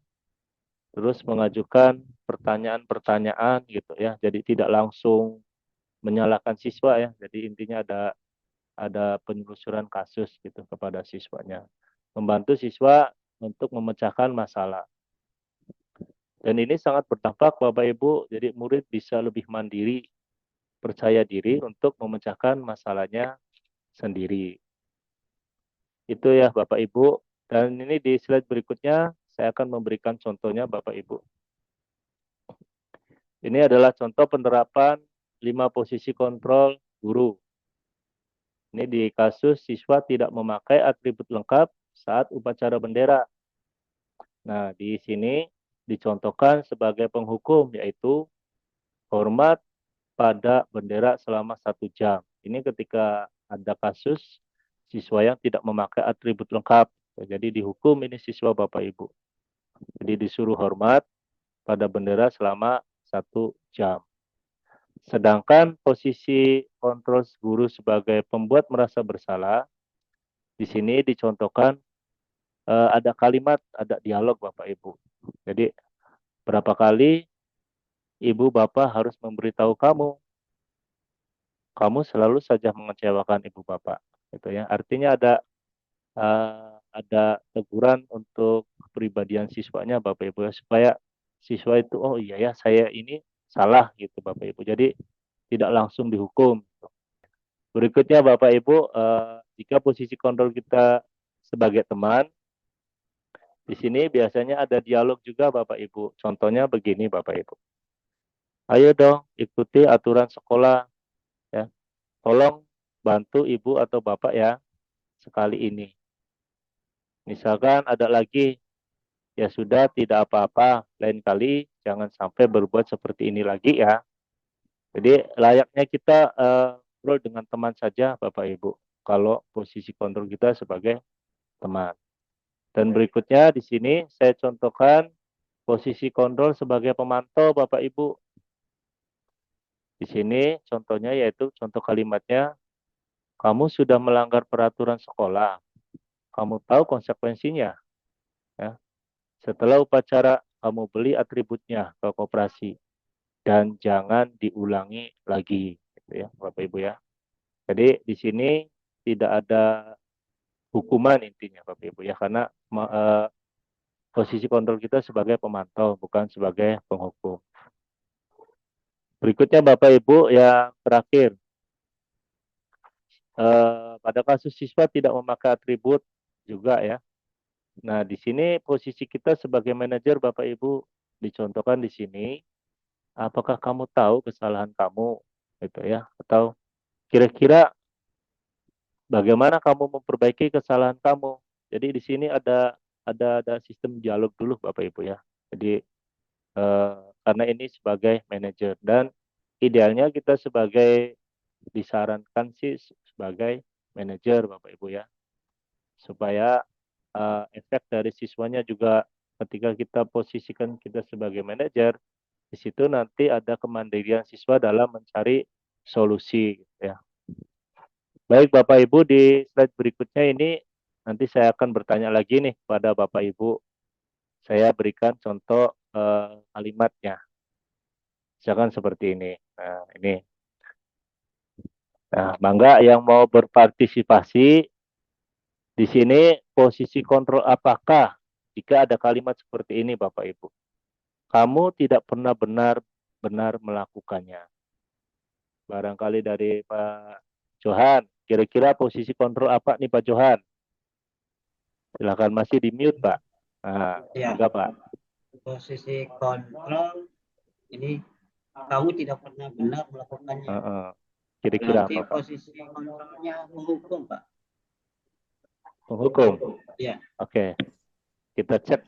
Speaker 1: terus mengajukan pertanyaan-pertanyaan gitu ya. Jadi tidak langsung menyalahkan siswa ya. Jadi intinya ada penelusuran kasus gitu kepada siswanya. Membantu siswa untuk memecahkan masalah. Dan ini sangat berdampak Bapak Ibu, jadi murid bisa lebih mandiri, percaya diri untuk memecahkan masalahnya sendiri. Itu ya Bapak Ibu. Dan ini di slide berikutnya saya akan memberikan contohnya Bapak Ibu. Ini adalah contoh penerapan 5 posisi kontrol guru. Ini di kasus siswa tidak memakai atribut lengkap saat upacara bendera. Nah, di sini dicontohkan sebagai penghukum, yaitu hormat pada bendera selama 1 jam. Ini ketika ada kasus siswa yang tidak memakai atribut lengkap. Jadi dihukum ini siswa Bapak Ibu. Jadi disuruh hormat pada bendera selama 1 jam. Sedangkan posisi kontrol guru sebagai pembuat merasa bersalah, di sini dicontohkan ada kalimat, ada dialog Bapak Ibu. Jadi berapa kali ibu bapak harus memberitahu kamu selalu saja mengecewakan ibu bapak. Gitu ya. Artinya ada teguran untuk kepribadian siswanya Bapak Ibu ya, supaya siswa itu oh iya ya saya ini salah gitu Bapak Ibu. Jadi tidak langsung dihukum. Berikutnya Bapak Ibu, jika posisi kontrol kita sebagai teman, di sini biasanya ada dialog juga Bapak Ibu. Contohnya begini Bapak Ibu. Ayo dong ikuti aturan sekolah ya. Tolong bantu ibu atau bapak ya sekali ini. Misalkan ada lagi, ya sudah tidak apa-apa, lain kali jangan sampai berbuat seperti ini lagi ya. Jadi layaknya kita ngobrol dengan teman saja Bapak Ibu, kalau posisi kontrol kita sebagai teman. Dan berikutnya di sini saya contohkan posisi kontrol sebagai pemantau Bapak Ibu. Di sini contohnya yaitu contoh kalimatnya, kamu sudah melanggar peraturan sekolah, kamu tahu konsekuensinya. Ya. Setelah upacara, kamu beli atributnya ke koperasi dan jangan diulangi lagi, gitu ya, Bapak Ibu ya. Jadi di sini tidak ada hukuman intinya Bapak Ibu ya, karena posisi kontrol kita sebagai pemantau bukan sebagai penghukum. Berikutnya Bapak Ibu yang terakhir, pada kasus siswa tidak memakai atribut juga ya. Nah, di sini posisi kita sebagai manajer Bapak Ibu dicontohkan di sini. Apakah kamu tahu kesalahan kamu, gitu ya? Atau kira-kira bagaimana kamu memperbaiki kesalahan kamu? Jadi di sini ada sistem dialog dulu Bapak Ibu ya. Jadi karena ini sebagai manajer dan idealnya kita disarankan sih sebagai manajer Bapak Ibu ya, supaya efek dari siswanya juga ketika kita posisikan kita sebagai manajer, di situ nanti ada kemandirian siswa dalam mencari solusi ya. Baik Bapak Ibu, di slide berikutnya ini nanti saya akan bertanya lagi nih pada Bapak Ibu. Saya berikan contoh kalimatnya. Misalkan seperti ini. Nah, ini. Nah, mangga yang mau berpartisipasi di sini posisi kontrol apakah jika ada kalimat seperti ini Bapak Ibu? Kamu tidak pernah benar-benar melakukannya. Barangkali dari Pak Johan, kira-kira posisi kontrol apa nih Pak Johan? Silakan, masih di mute Pak. Nah,
Speaker 2: Ya,
Speaker 1: enggak Pak.
Speaker 2: posisi kontrol ini kamu tidak pernah benar melakukannya.
Speaker 1: Kira-kira
Speaker 2: Berarti
Speaker 1: apa Pak?
Speaker 2: posisi kontrolnya menghukum, Pak.
Speaker 1: Menghukum.
Speaker 2: Ya.
Speaker 1: Oke. Kita cek.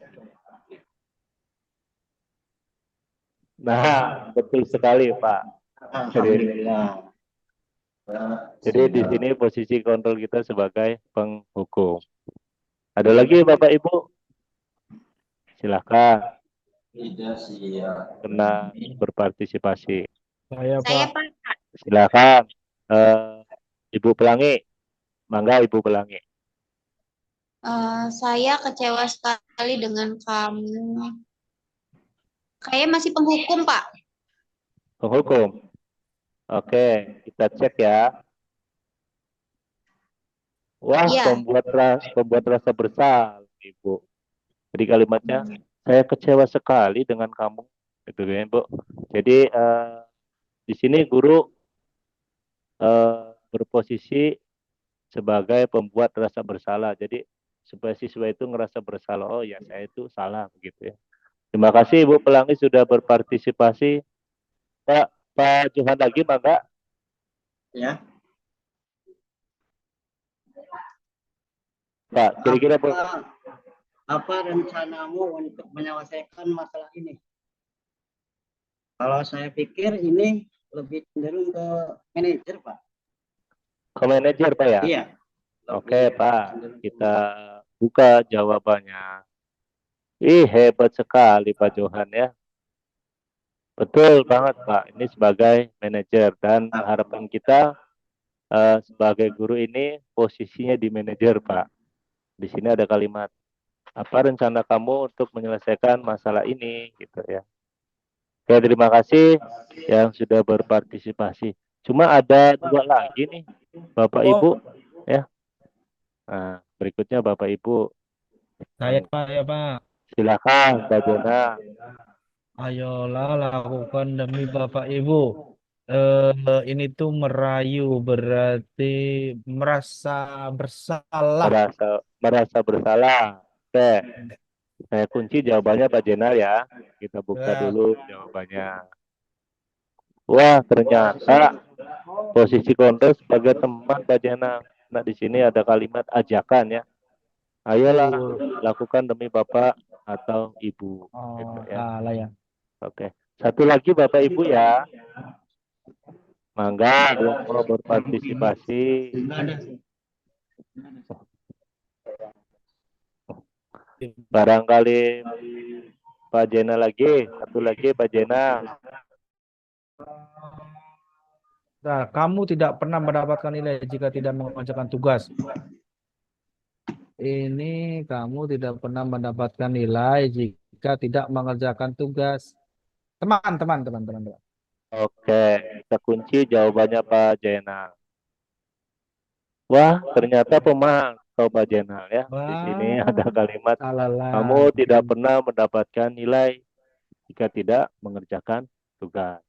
Speaker 1: Nah, betul sekali Pak.
Speaker 2: Alhamdulillah.
Speaker 1: Jadi di sini posisi kontrol kita sebagai penghukum. Ada lagi Bapak Ibu? Silakan. Kena berpartisipasi.
Speaker 5: Saya Pak.
Speaker 1: Silakan. Ibu Pelangi. Mangga Ibu Pelangi.
Speaker 5: Saya kecewa sekali dengan kamu. Kayak masih penghukum, Pak.
Speaker 1: Penghukum. Oke, kita cek ya. Wah,
Speaker 5: Iya.
Speaker 1: pembuat rasa bersalah, Ibu. Jadi kalimatnya, saya kecewa sekali dengan kamu, gitu kan, Bu. Jadi di sini guru berposisi sebagai pembuat rasa bersalah. Jadi supaya siswa itu ngerasa bersalah, oh ya saya itu salah, begitu ya. Terima kasih Ibu Pelangi sudah berpartisipasi. Pak Johan lagi, Mangga.
Speaker 2: Ya.
Speaker 1: Pak, kira-kira
Speaker 2: apa rencanamu untuk menyelesaikan masalah ini? Kalau saya pikir ini lebih cenderung ke manajer, Pak.
Speaker 1: Ke manajer, Pak ya?
Speaker 2: Iya.
Speaker 1: Oke, Pak. Kita buka jawabannya. Ih, hebat sekali Pak Johan ya. Betul banget, Pak. Ini sebagai manajer dan harapan kita sebagai guru ini posisinya di manajer, Pak. Di sini ada kalimat, apa rencana kamu untuk menyelesaikan masalah ini, gitu ya. Oke, terima kasih yang sudah berpartisipasi. Cuma ada dua lagi nih, Bapak Ibu, ya. Nah, berikutnya Bapak Ibu.
Speaker 4: Saya Pak, ya Pak.
Speaker 1: Silakan, Mbak Jona.
Speaker 4: Ayolah lakukan demi Bapak Ibu. Ini tuh merayu berarti merasa bersalah.
Speaker 1: Merasa bersalah. Oke. Saya kunci jawabannya Pak Jenal ya. Kita buka
Speaker 4: Ya.
Speaker 1: dulu jawabannya. Wah, ternyata posisi kontrol sebagai teman Pak Jenal. Nah, di sini ada kalimat ajakan ya. Ayolah, lakukan demi Bapak atau Ibu.
Speaker 4: Oh,
Speaker 1: Gitu ya.
Speaker 4: salah ya.
Speaker 1: Oke. Satu lagi Bapak Ibu ya. Mangga yang mau berpartisipasi. Barangkali Pak Jena lagi, satu lagi Pak Jena.
Speaker 4: Nah, kamu tidak pernah mendapatkan nilai jika tidak mengerjakan tugas. Ini kamu tidak pernah mendapatkan nilai jika tidak mengerjakan tugas. Teman.
Speaker 1: Oke, kita kunci jawabannya Pak Jena. Wah, ternyata atau Pak Jenal ya. Di sini ada kalimat
Speaker 4: salah
Speaker 1: kamu tidak
Speaker 4: lagi.
Speaker 1: pernah mendapatkan nilai jika tidak mengerjakan tugas.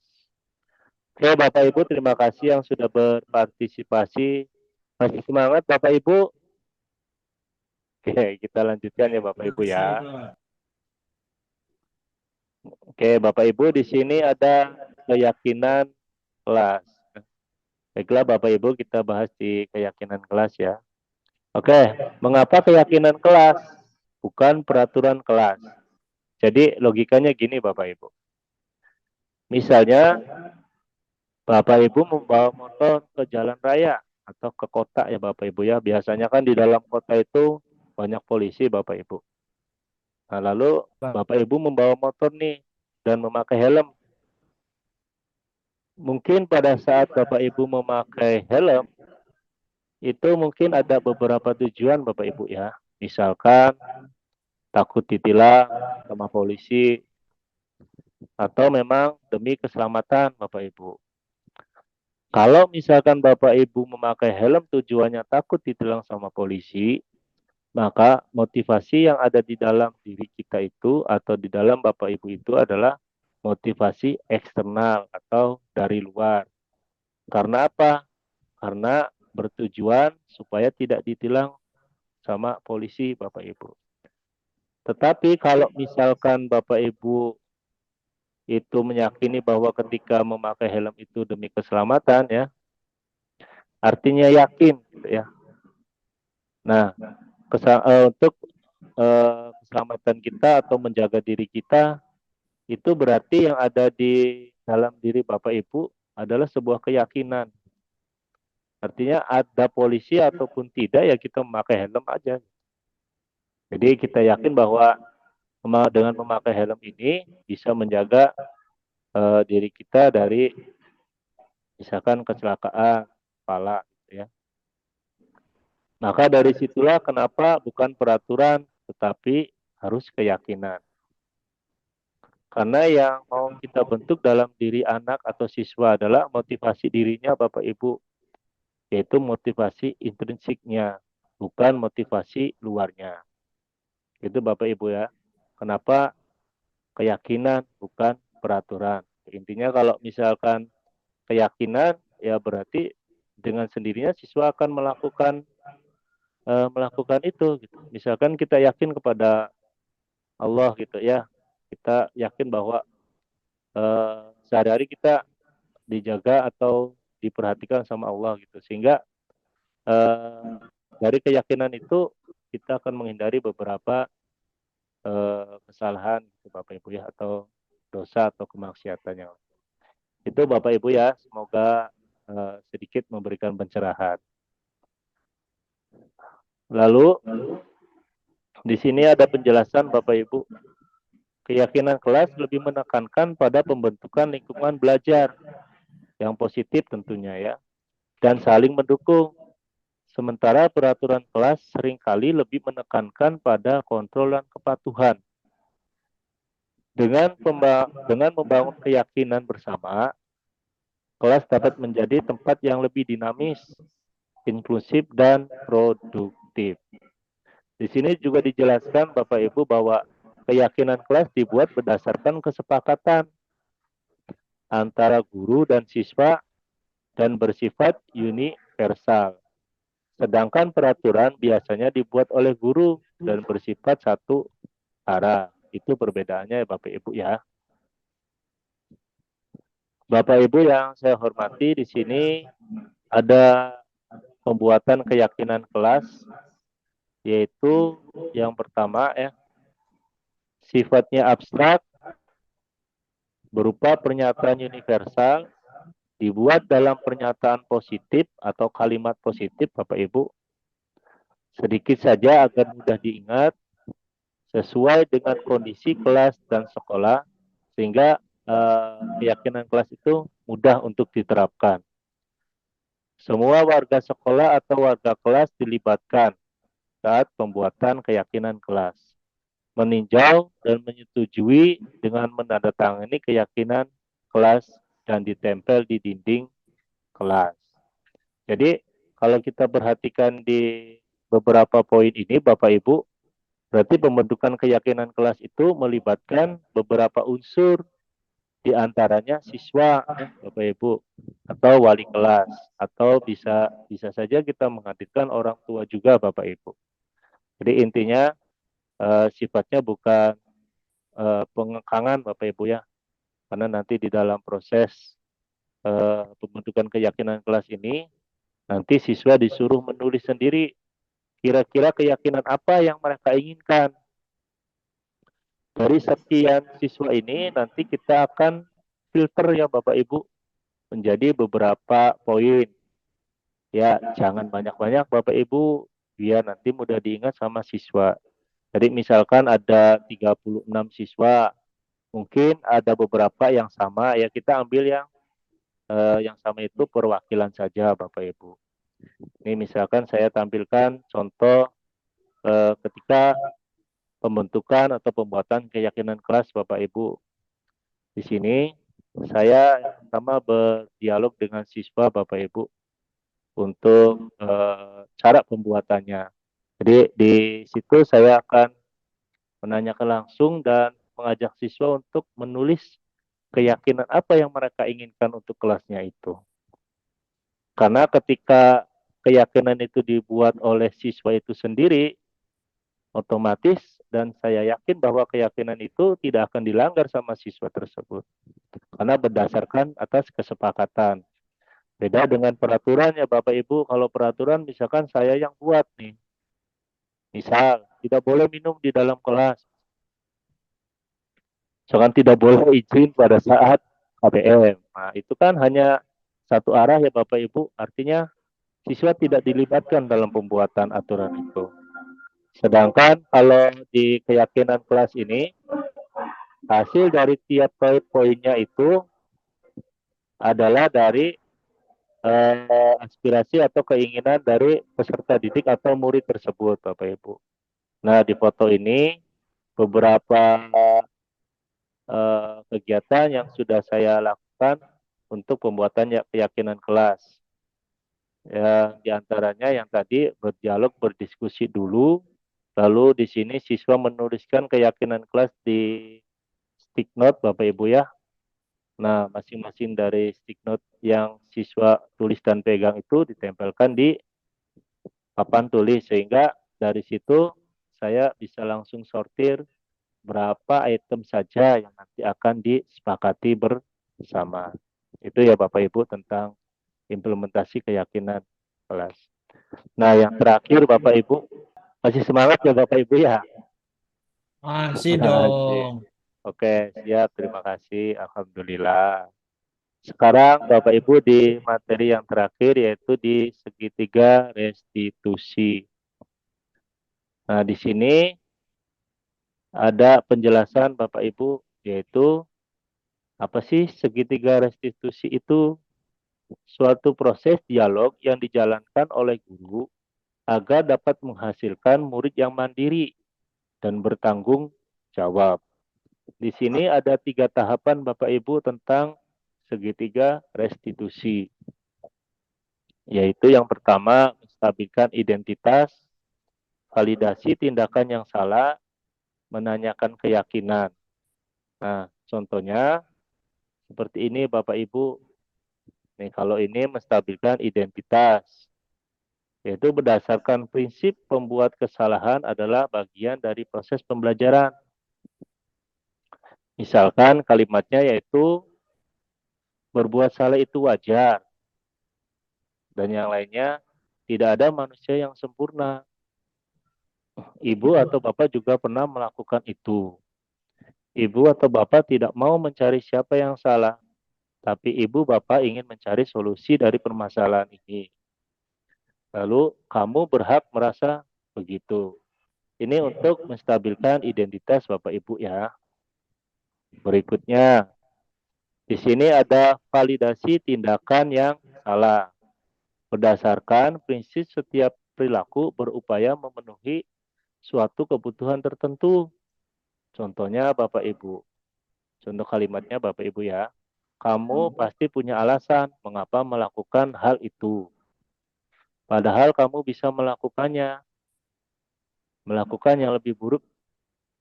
Speaker 1: Oke, Bapak Ibu, terima kasih yang sudah berpartisipasi. Masih semangat Bapak Ibu? Oke, kita lanjutkan ya Bapak Ibu ya. Oke, Bapak Ibu, di sini ada keyakinan kelas. Baiklah Bapak Ibu, kita bahas di keyakinan kelas ya. Oke, mengapa keyakinan kelas? Bukan peraturan kelas. Jadi logikanya gini Bapak Ibu. Misalnya Bapak Ibu membawa motor ke jalan raya atau ke kota ya Bapak Ibu ya. Biasanya kan di dalam kota itu banyak polisi Bapak Ibu. Nah, lalu Bapak Ibu membawa motor nih dan memakai helm. Mungkin pada saat Bapak Ibu memakai helm, itu mungkin ada beberapa tujuan Bapak Ibu ya. Misalkan takut ditilang sama polisi, atau memang demi keselamatan Bapak Ibu. Kalau misalkan Bapak Ibu memakai helm tujuannya takut ditilang sama polisi, maka motivasi yang ada di dalam diri kita itu atau di dalam Bapak Ibu itu adalah motivasi eksternal atau dari luar. Karena apa? Karena bertujuan supaya tidak ditilang sama polisi Bapak Ibu. Tetapi kalau misalkan Bapak Ibu itu meyakini bahwa ketika memakai helm itu demi keselamatan ya, artinya yakin gitu ya. Nah, untuk keselamatan kita atau menjaga diri kita itu berarti yang ada di dalam diri Bapak Ibu adalah sebuah keyakinan. Artinya ada polisi ataupun tidak ya kita memakai helm aja. Jadi kita yakin bahwa dengan memakai helm ini bisa menjaga diri kita dari misalkan kecelakaan kepala gitu ya. Maka dari situlah kenapa bukan peraturan tetapi harus keyakinan. Karena yang mau kita bentuk dalam diri anak atau siswa adalah motivasi dirinya Bapak Ibu, yaitu motivasi intrinsiknya, bukan motivasi luarnya. Itu Bapak Ibu ya. Kenapa keyakinan bukan peraturan. Intinya kalau misalkan keyakinan ya berarti dengan sendirinya siswa akan melakukan itu gitu. Misalkan kita yakin kepada Allah gitu ya. Kita yakin bahwa sehari-hari kita dijaga atau diperhatikan sama Allah gitu. Sehingga dari keyakinan itu kita akan menghindari beberapa kesalahan gitu, Bapak Ibu ya, atau dosa atau kemaksiatannya. Itu Bapak Ibu ya, semoga sedikit memberikan pencerahan. Lalu di sini ada penjelasan Bapak Ibu. Keyakinan kelas lebih menekankan pada pembentukan lingkungan belajar yang positif tentunya ya, dan saling mendukung. Sementara peraturan kelas seringkali lebih menekankan pada kontrol dan kepatuhan. Dengan membangun keyakinan bersama, kelas dapat menjadi tempat yang lebih dinamis, inklusif, dan produktif. Di sini juga dijelaskan Bapak Ibu bahwa keyakinan kelas dibuat berdasarkan kesepakatan antara guru dan siswa dan bersifat universal. Sedangkan peraturan biasanya dibuat oleh guru dan bersifat satu arah. Itu perbedaannya ya Bapak Ibu ya. Bapak Ibu yang saya hormati, di sini ada pembuatan keyakinan kelas, yaitu yang pertama ya, sifatnya abstrak, berupa pernyataan universal, dibuat dalam pernyataan positif atau kalimat positif Bapak Ibu. Sedikit saja agar mudah diingat, sesuai dengan kondisi kelas dan sekolah, sehingga keyakinan kelas itu mudah untuk diterapkan. Semua warga sekolah atau warga kelas dilibatkan saat pembuatan keyakinan kelas, meninjau dan menyetujui dengan menandatangani keyakinan kelas dan ditempel di dinding kelas. Jadi kalau kita perhatikan di beberapa poin ini Bapak Ibu, berarti pembentukan keyakinan kelas itu melibatkan beberapa unsur, di antaranya siswa, ya, Bapak Ibu, atau wali kelas, atau bisa saja kita menghadirkan orang tua juga Bapak Ibu. Jadi intinya sifatnya bukan pengekangan Bapak Ibu ya, karena nanti di dalam proses pembentukan keyakinan kelas ini, nanti siswa disuruh menulis sendiri kira-kira keyakinan apa yang mereka inginkan. Dari sekian siswa ini nanti kita akan filter ya Bapak Ibu menjadi beberapa poin. Ya, jangan banyak-banyak Bapak Ibu biar nanti mudah diingat sama siswa. Jadi misalkan ada 36 siswa, mungkin ada beberapa yang sama ya kita ambil yang sama itu perwakilan saja Bapak Ibu. Ini misalkan saya tampilkan contoh ketika pembentukan atau pembuatan keyakinan kelas Bapak Ibu. Di sini saya pertama berdialog dengan siswa Bapak Ibu untuk cara pembuatannya. Jadi di situ saya akan menanyakan langsung dan mengajak siswa untuk menulis keyakinan apa yang mereka inginkan untuk kelasnya itu. Karena ketika keyakinan itu dibuat oleh siswa itu sendiri, otomatis dan saya yakin bahwa keyakinan itu tidak akan dilanggar sama siswa tersebut. Karena berdasarkan atas kesepakatan. Beda dengan peraturan ya Bapak Ibu, kalau peraturan misalkan saya yang buat nih. Misal, tidak boleh minum di dalam kelas. Misalkan tidak boleh izin pada saat KBM. Nah, itu kan hanya satu arah ya Bapak Ibu, artinya siswa tidak dilibatkan dalam pembuatan aturan itu. Sedangkan kalau di keyakinan kelas ini, hasil dari tiap poin-poinnya itu adalah dari aspirasi atau keinginan dari peserta didik atau murid tersebut, Bapak Ibu. Nah, di foto ini beberapa kegiatan yang sudah saya lakukan untuk pembuatan keyakinan kelas. Ya, di antaranya yang tadi berdialog, berdiskusi dulu, lalu di sini siswa menuliskan keyakinan kelas di stick note, Bapak Ibu ya. Nah, masing-masing dari stick note yang siswa tulis dan pegang itu ditempelkan di papan tulis, sehingga dari situ saya bisa langsung sortir berapa item saja yang nanti akan disepakati bersama. Itu ya Bapak Ibu tentang implementasi keyakinan kelas. Nah, yang terakhir Bapak Ibu, masih semangat ya Bapak Ibu ya?
Speaker 6: Masih
Speaker 1: Masih.
Speaker 6: dong.
Speaker 1: Oke, siap. Terima kasih. Alhamdulillah. Sekarang Bapak Ibu di materi yang terakhir yaitu di segitiga restitusi. Nah, di sini ada penjelasan Bapak Ibu yaitu apa sih segitiga restitusi itu? Suatu proses dialog yang dijalankan oleh guru agar dapat menghasilkan murid yang mandiri dan bertanggung jawab. Di sini ada 3 tahapan Bapak Ibu tentang segitiga restitusi. Yaitu yang pertama, menstabilkan identitas, validasi tindakan yang salah, menanyakan keyakinan. Nah, contohnya seperti ini Bapak Ibu. Nih, kalau ini menstabilkan identitas, yaitu berdasarkan prinsip pembuat kesalahan adalah bagian dari proses pembelajaran. Misalkan kalimatnya yaitu berbuat salah itu wajar, dan yang lainnya tidak ada manusia yang sempurna. Ibu atau bapak juga pernah melakukan itu. Ibu atau bapak tidak mau mencari siapa yang salah, tapi ibu bapak ingin mencari solusi dari permasalahan ini. Lalu kamu berhak merasa begitu. Ini untuk menstabilkan identitas Bapak Ibu ya. Berikutnya, di sini ada validasi tindakan yang salah. Berdasarkan prinsip setiap perilaku berupaya memenuhi suatu kebutuhan tertentu. Contohnya Bapak Ibu. Contoh kalimatnya Bapak Ibu ya. Kamu pasti punya alasan mengapa melakukan hal itu. Padahal kamu bisa melakukannya melakukan yang lebih buruk,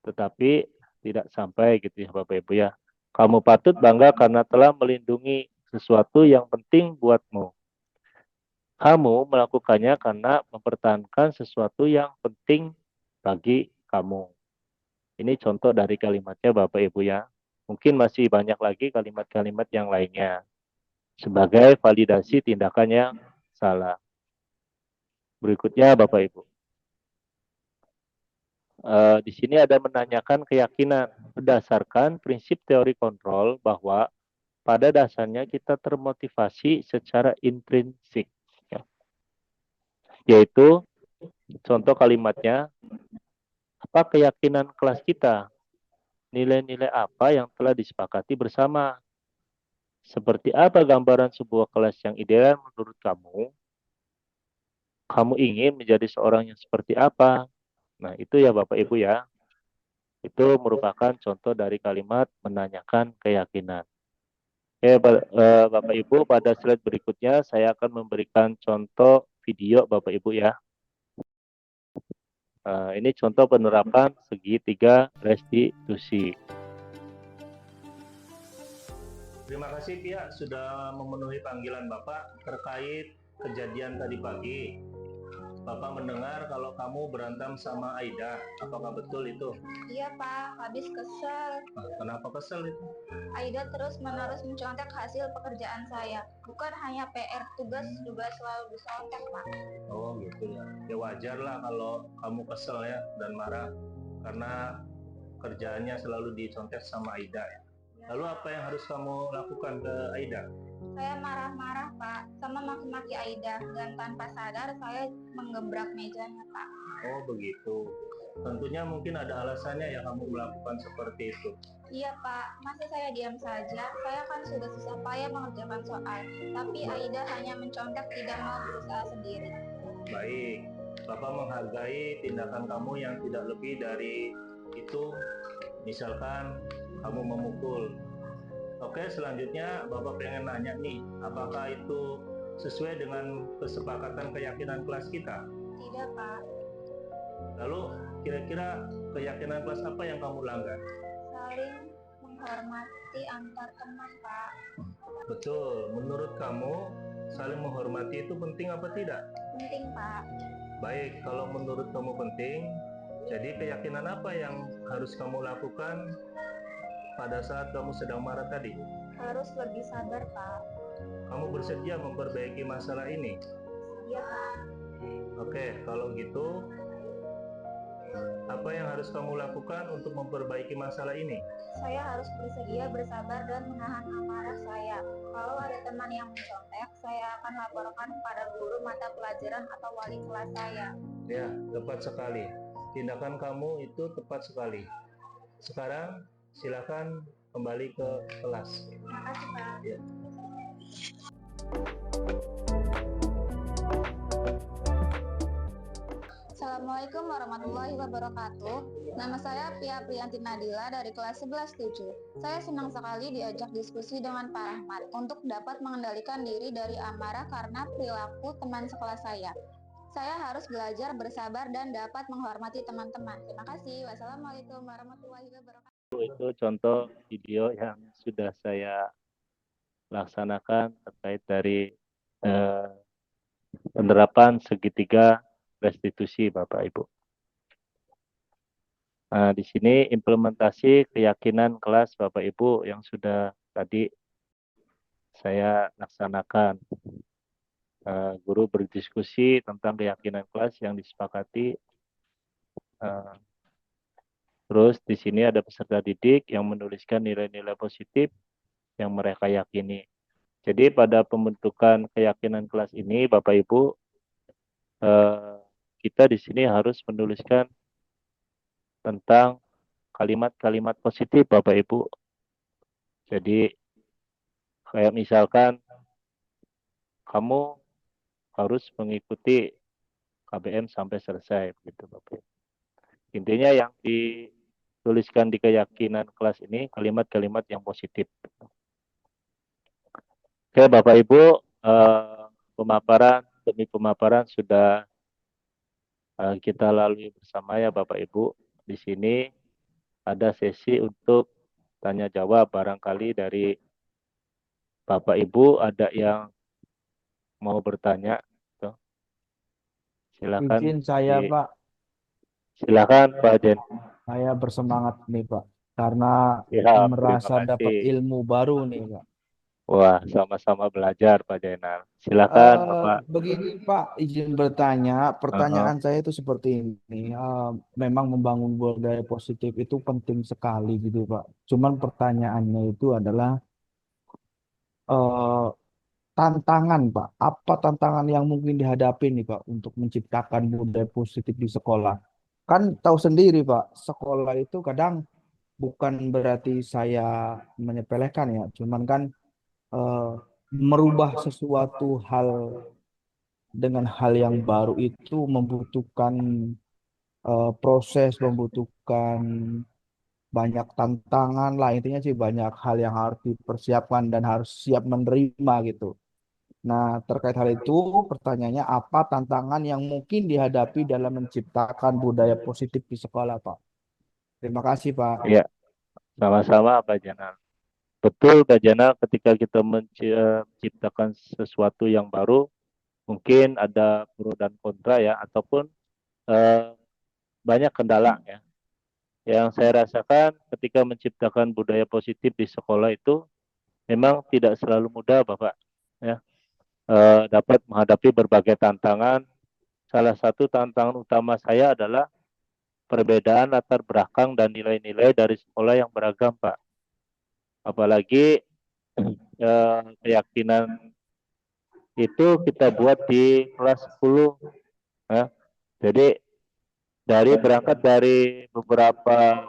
Speaker 1: tetapi tidak sampai gitu ya Bapak Ibu ya. Kamu patut bangga karena telah melindungi sesuatu yang penting buatmu. Kamu melakukannya karena mempertahankan sesuatu yang penting bagi kamu. Ini contoh dari kalimatnya Bapak Ibu ya. Mungkin masih banyak lagi kalimat-kalimat yang lainnya. Sebagai validasi tindakan yang salah. Berikutnya Bapak Ibu. Di sini ada menanyakan keyakinan berdasarkan prinsip teori kontrol bahwa pada dasarnya kita termotivasi secara intrinsik. Ya. Yaitu contoh kalimatnya, apa keyakinan kelas kita? Nilai-nilai apa yang telah disepakati bersama? Seperti apa gambaran sebuah kelas yang ideal menurut kamu? Kamu ingin menjadi seorang yang seperti apa? Nah, itu ya Bapak Ibu ya. Itu merupakan contoh dari kalimat menanyakan keyakinan. Bapak Ibu, pada slide berikutnya saya akan memberikan contoh video Bapak Ibu ya. Ini contoh penerapan segitiga restitusi. Terima kasih Pia sudah memenuhi panggilan Bapak terkait kejadian tadi pagi. Bapak mendengar kalau kamu berantem sama Aida. Apakah betul itu?
Speaker 5: Iya Pak, habis kesel.
Speaker 1: Kenapa kesel itu?
Speaker 5: Aida terus-menerus mencontek hasil pekerjaan saya. Bukan hanya PR, tugas juga selalu disontek Pak.
Speaker 1: Oh gitu ya. Ya wajar lah kalau kamu kesel ya dan marah. Karena kerjaannya selalu dicontek sama Aida ya. Lalu apa yang harus kamu lakukan ke Aida?
Speaker 5: Saya marah-marah Pak, sama maki-maki Aida. Dan tanpa sadar saya menggebrak mejanya Pak.
Speaker 1: Oh begitu. Tentunya mungkin ada alasannya ya kamu melakukan seperti itu.
Speaker 5: Iya Pak, masa saya diam saja? Saya kan sudah susah payah mengerjakan soal. Tapi Aida hanya mencontek, tidak mau berusaha sendiri.
Speaker 1: Baik, Bapak menghargai tindakan kamu yang tidak lebih dari itu. Misalkan kamu memukul. Oke, selanjutnya Bapak pengen nanya nih, apakah itu sesuai dengan kesepakatan keyakinan kelas kita?
Speaker 5: Tidak Pak.
Speaker 1: Lalu kira-kira keyakinan kelas apa yang kamu langgar?
Speaker 5: Saling menghormati antar teman Pak.
Speaker 1: Betul, menurut kamu saling menghormati itu penting apa tidak?
Speaker 5: Penting Pak.
Speaker 1: Baik, kalau menurut kamu penting, jadi keyakinan apa yang harus kamu lakukan pada saat kamu sedang marah tadi?
Speaker 5: Harus lebih sabar Pak.
Speaker 1: Kamu bersedia memperbaiki masalah ini?
Speaker 5: Iya Pak.
Speaker 1: Oke, kalau gitu, apa yang harus kamu lakukan untuk memperbaiki masalah ini?
Speaker 5: Saya harus bersedia bersabar dan menahan amarah saya. Kalau ada teman yang mencontek, saya akan laporkan pada guru mata pelajaran atau wali kelas saya.
Speaker 1: Ya, tepat sekali. Tindakan kamu itu tepat sekali. Sekarang silakan kembali ke kelas.
Speaker 5: Terima kasih Pak.
Speaker 1: Ya.
Speaker 5: Assalamualaikum warahmatullahi wabarakatuh. Nama saya Pia Priyanti Nadila dari kelas 11-7. Saya senang sekali diajak diskusi dengan Pak Rahmat untuk dapat mengendalikan diri dari amarah karena perilaku teman sekelas saya. Saya harus belajar bersabar dan dapat menghormati teman-teman. Terima kasih. Wassalamualaikum warahmatullahi wabarakatuh.
Speaker 1: Itu contoh video yang sudah saya laksanakan terkait dari penerapan segitiga restitusi Bapak Ibu. Nah, di sini implementasi keyakinan kelas Bapak Ibu yang sudah tadi saya laksanakan. Guru berdiskusi tentang keyakinan kelas yang disepakati. Terus di sini ada peserta didik yang menuliskan nilai-nilai positif yang mereka yakini. Jadi pada pembentukan keyakinan kelas ini, Bapak Ibu, kita di sini harus menuliskan tentang kalimat-kalimat positif, Bapak Ibu. Jadi kayak misalkan kamu harus mengikuti KBM sampai selesai, begitu Bapak Ibu. Intinya yang dituliskan di keyakinan kelas ini kalimat-kalimat yang positif. Oke, Bapak Ibu, pemaparan demi pemaparan sudah kita lalui bersama ya Bapak Ibu. Di sini ada sesi untuk tanya jawab, barangkali dari Bapak Ibu ada yang mau bertanya. Tuh. Silakan.
Speaker 4: Izin saya Pak,
Speaker 1: Silakan Pak Jen.
Speaker 4: saya bersemangat nih Pak, karena
Speaker 1: Siap,
Speaker 4: merasa
Speaker 1: terima
Speaker 4: dapat
Speaker 1: kasih.
Speaker 4: ilmu baru nih Pak.
Speaker 1: Wah, sama-sama belajar Pak Jainal. Silakan Bapak.
Speaker 4: Begini Pak, izin bertanya, pertanyaan saya itu seperti ini. Memang membangun budaya positif itu penting sekali gitu Pak. Cuman pertanyaannya itu adalah eh, tantangan Pak. Apa tantangan yang mungkin dihadapi nih Pak untuk menciptakan budaya positif di sekolah? Kan tahu sendiri Pak, sekolah itu kadang bukan berarti saya menyepelekan ya, cuman kan eh, merubah sesuatu hal dengan hal yang baru itu membutuhkan proses, membutuhkan banyak tantangan lah. Intinya sih banyak hal yang harus dipersiapkan dan harus siap menerima gitu. Nah, terkait hal itu, pertanyaannya apa tantangan yang mungkin dihadapi dalam menciptakan budaya positif di sekolah, Pak? Terima kasih, Pak.
Speaker 1: Ya, sama-sama Pak Jainal. Betul Pak Jainal, ketika kita menciptakan sesuatu yang baru, mungkin ada pro dan kontra ya, ataupun banyak kendala ya. Yang saya rasakan ketika menciptakan budaya positif di sekolah itu memang tidak selalu mudah Bapak. Ya. Dapat menghadapi berbagai tantangan. Salah satu tantangan utama saya adalah perbedaan latar belakang dan nilai-nilai dari sekolah yang beragam Pak. Apalagi keyakinan itu kita buat di kelas 10. Ya. Jadi berangkat dari beberapa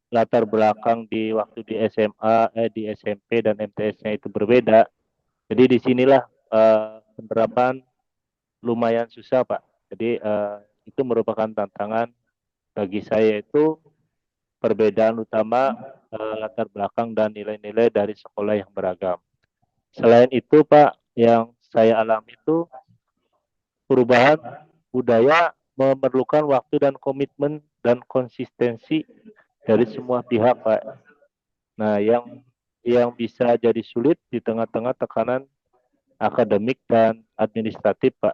Speaker 1: latar belakang di waktu di SMA, di SMP dan MTS-nya itu berbeda. Jadi disinilah penerapan lumayan susah Pak. Jadi itu merupakan tantangan bagi saya, itu perbedaan utama latar belakang dan nilai-nilai dari sekolah yang beragam. Selain itu Pak, yang saya alami itu perubahan budaya memerlukan waktu dan komitmen dan konsistensi dari semua pihak Pak. Nah, yang bisa jadi sulit di tengah-tengah tekanan akademik dan administratif Pak.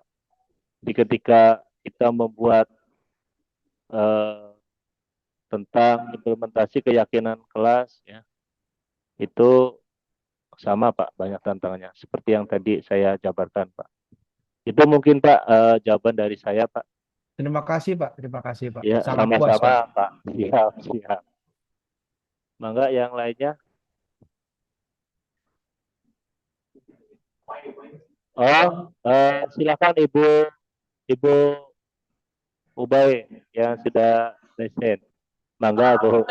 Speaker 1: Jadi ketika kita membuat tentang implementasi keyakinan kelas ya, itu sama Pak, banyak tantangannya seperti yang tadi saya jabarkan Pak. Itu mungkin Pak jawaban dari saya Pak.
Speaker 4: Terima kasih, Pak. Terima kasih, Pak.
Speaker 1: Ya,
Speaker 4: Sangat puas, Pak.
Speaker 1: sama-sama Pak. Siap, siap. Mangga yang lainnya. Oh, silakan Ibu Ubay yang sudah present. Mangga Bu.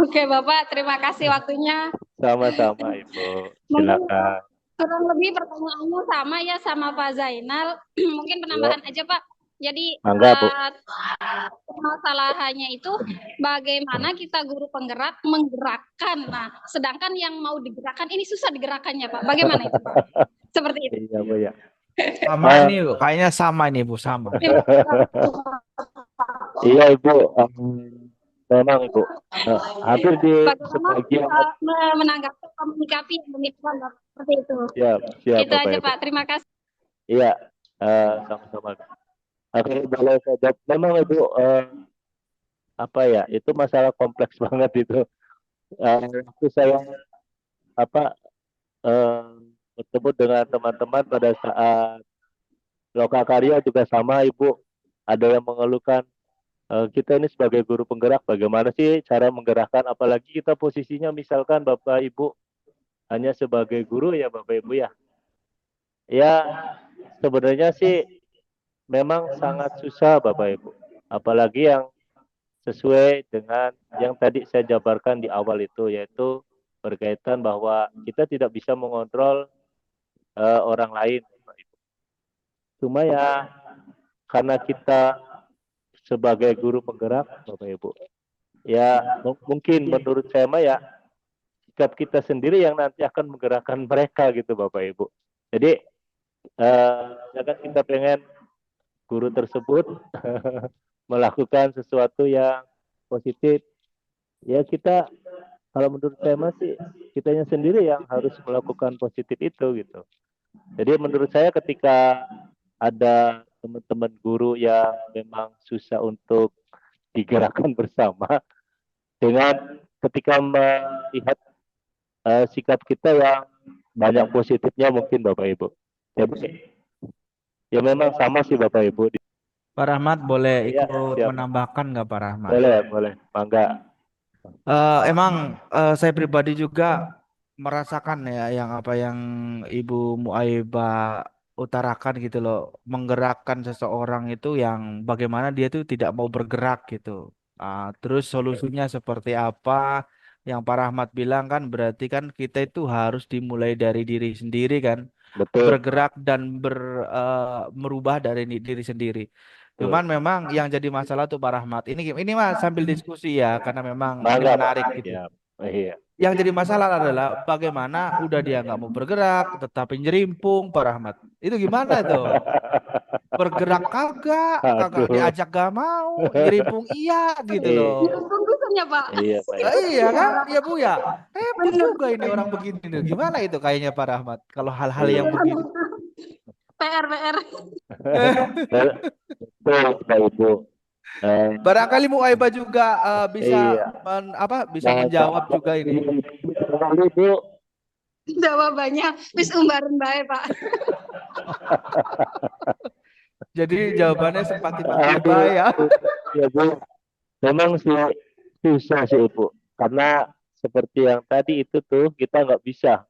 Speaker 7: Oke Bapak, terima kasih waktunya.
Speaker 1: Sama-sama Ibu. Silakan.
Speaker 7: Kurang lebih pertanyaannya sama ya sama Pak Zainal. Mungkin penambahan aja Pak. Jadi
Speaker 1: Mangga Bu.
Speaker 7: masalahnya itu bagaimana kita guru penggerak menggerakkan. Nah, sedangkan yang mau digerakkan ini susah digerakkannya Pak. Bagaimana itu Pak? Seperti itu.
Speaker 1: Iya Bu ya.
Speaker 4: Sama nih, Bu. Kayaknya sama nih, Bu. Sama.
Speaker 1: Iya Ibu. Memang Ibu. Hampir di sebagian.
Speaker 7: Menanggapi komunikasi yang demikian seperti itu.
Speaker 1: Siap, siap
Speaker 7: Itu
Speaker 1: Bapak
Speaker 7: aja
Speaker 1: Ibu.
Speaker 7: Pak. Terima kasih.
Speaker 1: Iya, sama-sama. Oke, boleh saya jawab. Memang Ibu, apa ya, itu masalah kompleks banget itu. Waktu saya bertemu dengan teman-teman pada saat Lokakarya juga sama Ibu. Ada yang mengeluhkan, kita ini sebagai guru penggerak, bagaimana sih cara menggerakkan, apalagi kita posisinya misalkan Bapak Ibu hanya sebagai guru ya Bapak Ibu ya. Ya, sebenarnya sih memang sangat susah Bapak Ibu. Apalagi yang sesuai dengan yang tadi saya jabarkan di awal itu, yaitu berkaitan bahwa kita tidak bisa mengontrol orang lain Bapak Ibu. Cuma ya karena kita sebagai guru penggerak Bapak Ibu, ya mungkin menurut saya mah ya sikap kita sendiri yang nanti akan menggerakkan mereka gitu Bapak Ibu. Jadi kan kita pengen guru tersebut melakukan sesuatu yang positif, ya kita, kalau menurut saya masih kitanya sendiri yang harus melakukan positif itu gitu. Jadi menurut saya ketika ada teman-teman guru yang memang susah untuk digerakkan bersama, dengan ketika melihat sikap kita yang banyak positifnya mungkin Bapak Ibu. Jadi ya memang sama sih Bapak Ibu.
Speaker 4: Pak Rahmat boleh
Speaker 1: Ya,
Speaker 4: ikut
Speaker 1: siap.
Speaker 4: menambahkan nggak Pak Rahmat?
Speaker 1: Boleh, mangga.
Speaker 4: Emang saya pribadi juga merasakan ya yang apa yang Ibu Muaibah utarakan gitu loh, menggerakkan seseorang itu yang bagaimana dia tuh tidak mau bergerak gitu. Terus solusinya seperti apa? Yang Pak Rahmat bilang kan berarti kan kita itu harus dimulai dari diri sendiri kan,
Speaker 1: Betul.
Speaker 4: bergerak dan merubah dari diri sendiri. Cuman memang yang jadi masalah tuh Pak Rahmat. Ini mah sambil diskusi ya, karena memang ini
Speaker 1: Mangga,
Speaker 4: menarik
Speaker 1: Pak.
Speaker 4: gitu.
Speaker 1: Siap. Iya.
Speaker 4: Yang jadi masalah adalah bagaimana udah dia nggak mau bergerak, tetapi nyerimpung Pak Rahmat. Itu gimana itu? Bergerak kagak
Speaker 1: Aduh.
Speaker 4: diajak gak mau, nyerimpung iya gitu
Speaker 1: Iya.
Speaker 4: loh.
Speaker 7: Tunggu-tunggunya Pak.
Speaker 1: Iya, Pak.
Speaker 4: Iya kan? Ya Bu ya. Repot
Speaker 7: Bener.
Speaker 4: juga ini orang begini nih. Gimana itu kayaknya Pak Rahmat? Kalau hal-hal
Speaker 1: Iya.
Speaker 4: yang begini.
Speaker 7: PR.
Speaker 1: Betul, Pak Ibu.
Speaker 4: Barangkali Muaibah juga bisa
Speaker 1: Iya.
Speaker 4: bisa menjawab juga ini.
Speaker 1: Ibu.
Speaker 7: Jawabannya wis umbaran bae Pak.
Speaker 4: Jadi jawabannya sempat tiba-tiba ya.
Speaker 1: Ya Bu, memang sih susah sih Ibu. Karena seperti yang tadi itu tuh kita nggak bisa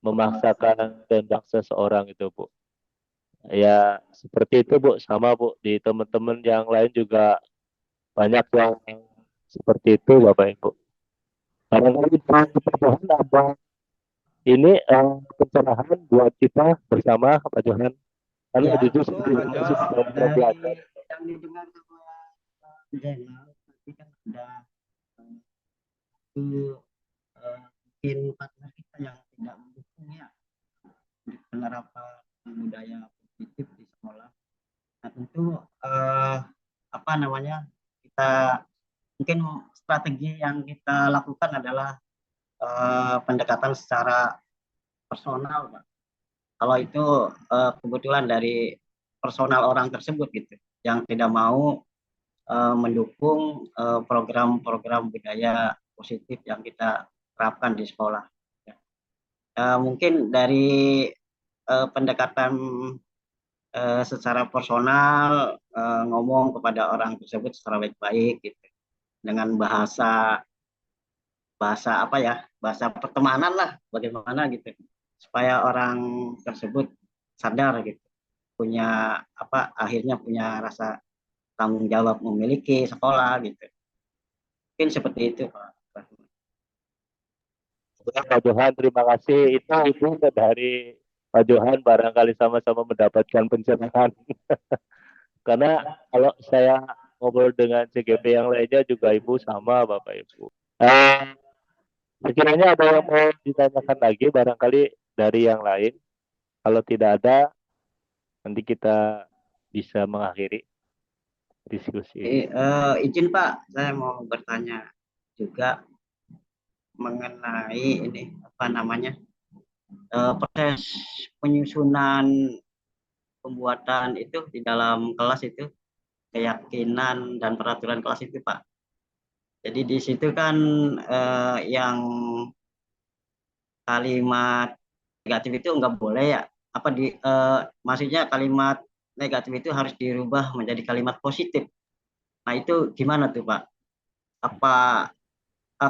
Speaker 1: memaksakan kehendak seseorang itu Bu. Ya seperti itu Bu, sama Bu di teman-teman yang lain juga banyak yang seperti itu Bapak Ibu. Barangkali Pak Johan apa ini pencerahan buat kita bersama Pak Johan. Karena
Speaker 2: Ya,
Speaker 1: jujur
Speaker 2: betul,
Speaker 1: saya
Speaker 2: Pak
Speaker 1: masih
Speaker 2: Jos.
Speaker 1: belum
Speaker 2: Dari
Speaker 1: belajar.
Speaker 2: yang didengar sama Jenal, tadi kan ada mungkin partner kita yang tidak mendukung ya penerapan budaya positif di sekolah. Nah tentu apa namanya, kita mungkin strategi yang kita lakukan adalah pendekatan secara personal, Pak. Kalau itu kebetulan dari personal orang tersebut gitu, yang tidak mau mendukung program-program budaya positif yang kita terapkan di sekolah. Mungkin dari pendekatan secara personal, ngomong kepada orang tersebut secara baik-baik gitu, dengan bahasa apa ya, bahasa pertemanan lah, bagaimana gitu, supaya orang tersebut sadar gitu, punya apa, akhirnya punya rasa tanggung jawab memiliki sekolah gitu. Mungkin seperti itu Pak.
Speaker 1: Pak Johan, terima kasih. Itu dari Pak Johan barangkali sama-sama mendapatkan pencerahan. Karena kalau saya ngobrol dengan CGP yang lainnya juga Ibu sama Bapak Ibu. Sekiranya ada yang mau ditanyakan lagi barangkali dari yang lain. Kalau tidak ada, nanti kita bisa mengakhiri diskusi.
Speaker 2: Izin Pak, saya mau bertanya juga mengenai ini apa namanya, proses penyusunan pembuatan itu di dalam kelas itu, keyakinan dan peraturan kelas itu Pak. Jadi di situ kan yang kalimat negatif itu nggak boleh ya, apa maksudnya kalimat negatif itu harus dirubah menjadi kalimat positif. Nah itu gimana tuh Pak? Apa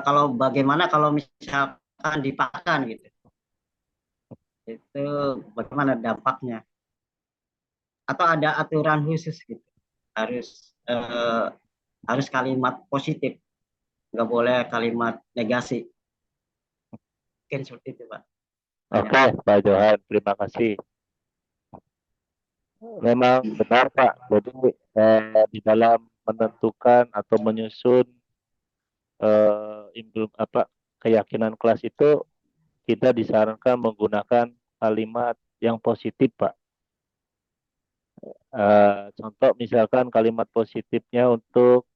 Speaker 2: kalau bagaimana kalau misalkan dipaksakan gitu, itu bagaimana dampaknya? Atau ada aturan khusus gitu, harus kalimat positif, nggak boleh kalimat negasi? Mungkin seperti itu Pak.
Speaker 1: Oke, Pak Johan, terima kasih. Memang benar Pak. Jadi di dalam menentukan atau menyusun keyakinan kelas itu kita disarankan menggunakan kalimat yang positif Pak. Contoh misalkan kalimat positifnya untuk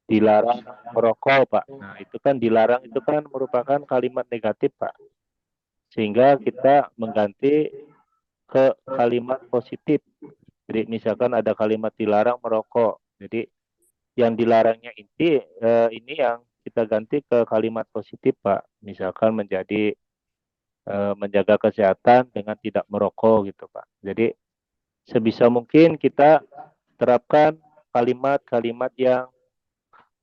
Speaker 1: dilarang merokok, Pak. Nah, itu kan dilarang itu kan merupakan kalimat negatif, Pak. Sehingga kita mengganti ke kalimat positif. Jadi misalkan ada kalimat dilarang merokok. Jadi yang dilarangnya ini yang kita ganti ke kalimat positif, Pak. Misalkan menjadi menjaga kesehatan dengan tidak merokok gitu, Pak. Jadi sebisa mungkin kita terapkan kalimat-kalimat yang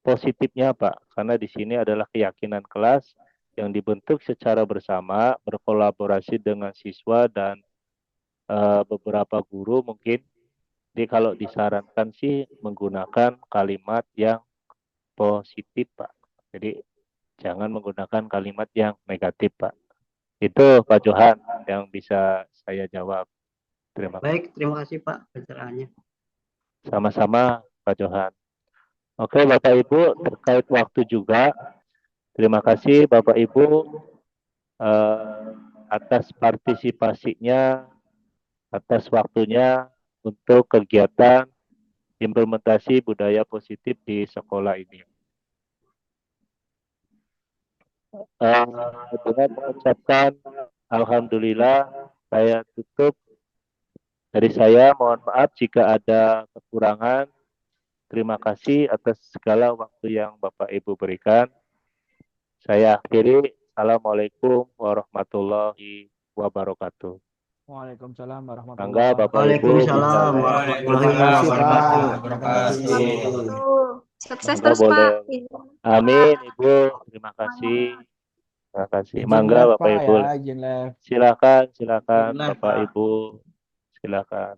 Speaker 1: positifnya, Pak. Karena di sini adalah keyakinan kelas yang dibentuk secara bersama, berkolaborasi dengan siswa dan beberapa guru mungkin. Jadi kalau disarankan sih menggunakan kalimat yang positif, Pak. Jadi jangan menggunakan kalimat yang negatif, Pak. Itu Pak Johan yang bisa saya jawab. Terima kasih.
Speaker 2: Baik, terima kasih Pak pencerahannya.
Speaker 1: Sama-sama Pak Johan. Oke Bapak Ibu, terkait waktu juga, terima kasih Bapak Ibu atas partisipasinya, atas waktunya untuk kegiatan implementasi budaya positif di sekolah ini. Dengan mengucapkan Alhamdulillah, saya tutup. Dari saya mohon maaf jika ada kekurangan. Terima kasih atas segala waktu yang Bapak Ibu berikan. Saya akhiri. Assalamualaikum warahmatullahi wabarakatuh.
Speaker 4: Waalaikumsalam
Speaker 1: Mangga
Speaker 4: warahmatullahi
Speaker 1: Bapak Ibu bisa
Speaker 2: Waalaikumsalam warahmatullahi wabarakatuh.
Speaker 7: Sukses
Speaker 1: Mangga
Speaker 7: terus
Speaker 1: boleh.
Speaker 7: Pak.
Speaker 1: Amin Ibu, terima kasih. Terima kasih.
Speaker 4: Izin
Speaker 1: Mangga
Speaker 4: live,
Speaker 1: Bapak
Speaker 4: Pak,
Speaker 1: Ibu.
Speaker 4: ya, izin live.
Speaker 1: Silakan
Speaker 2: Izin live,
Speaker 1: Bapak
Speaker 2: Pak.
Speaker 1: Ibu. Silakan.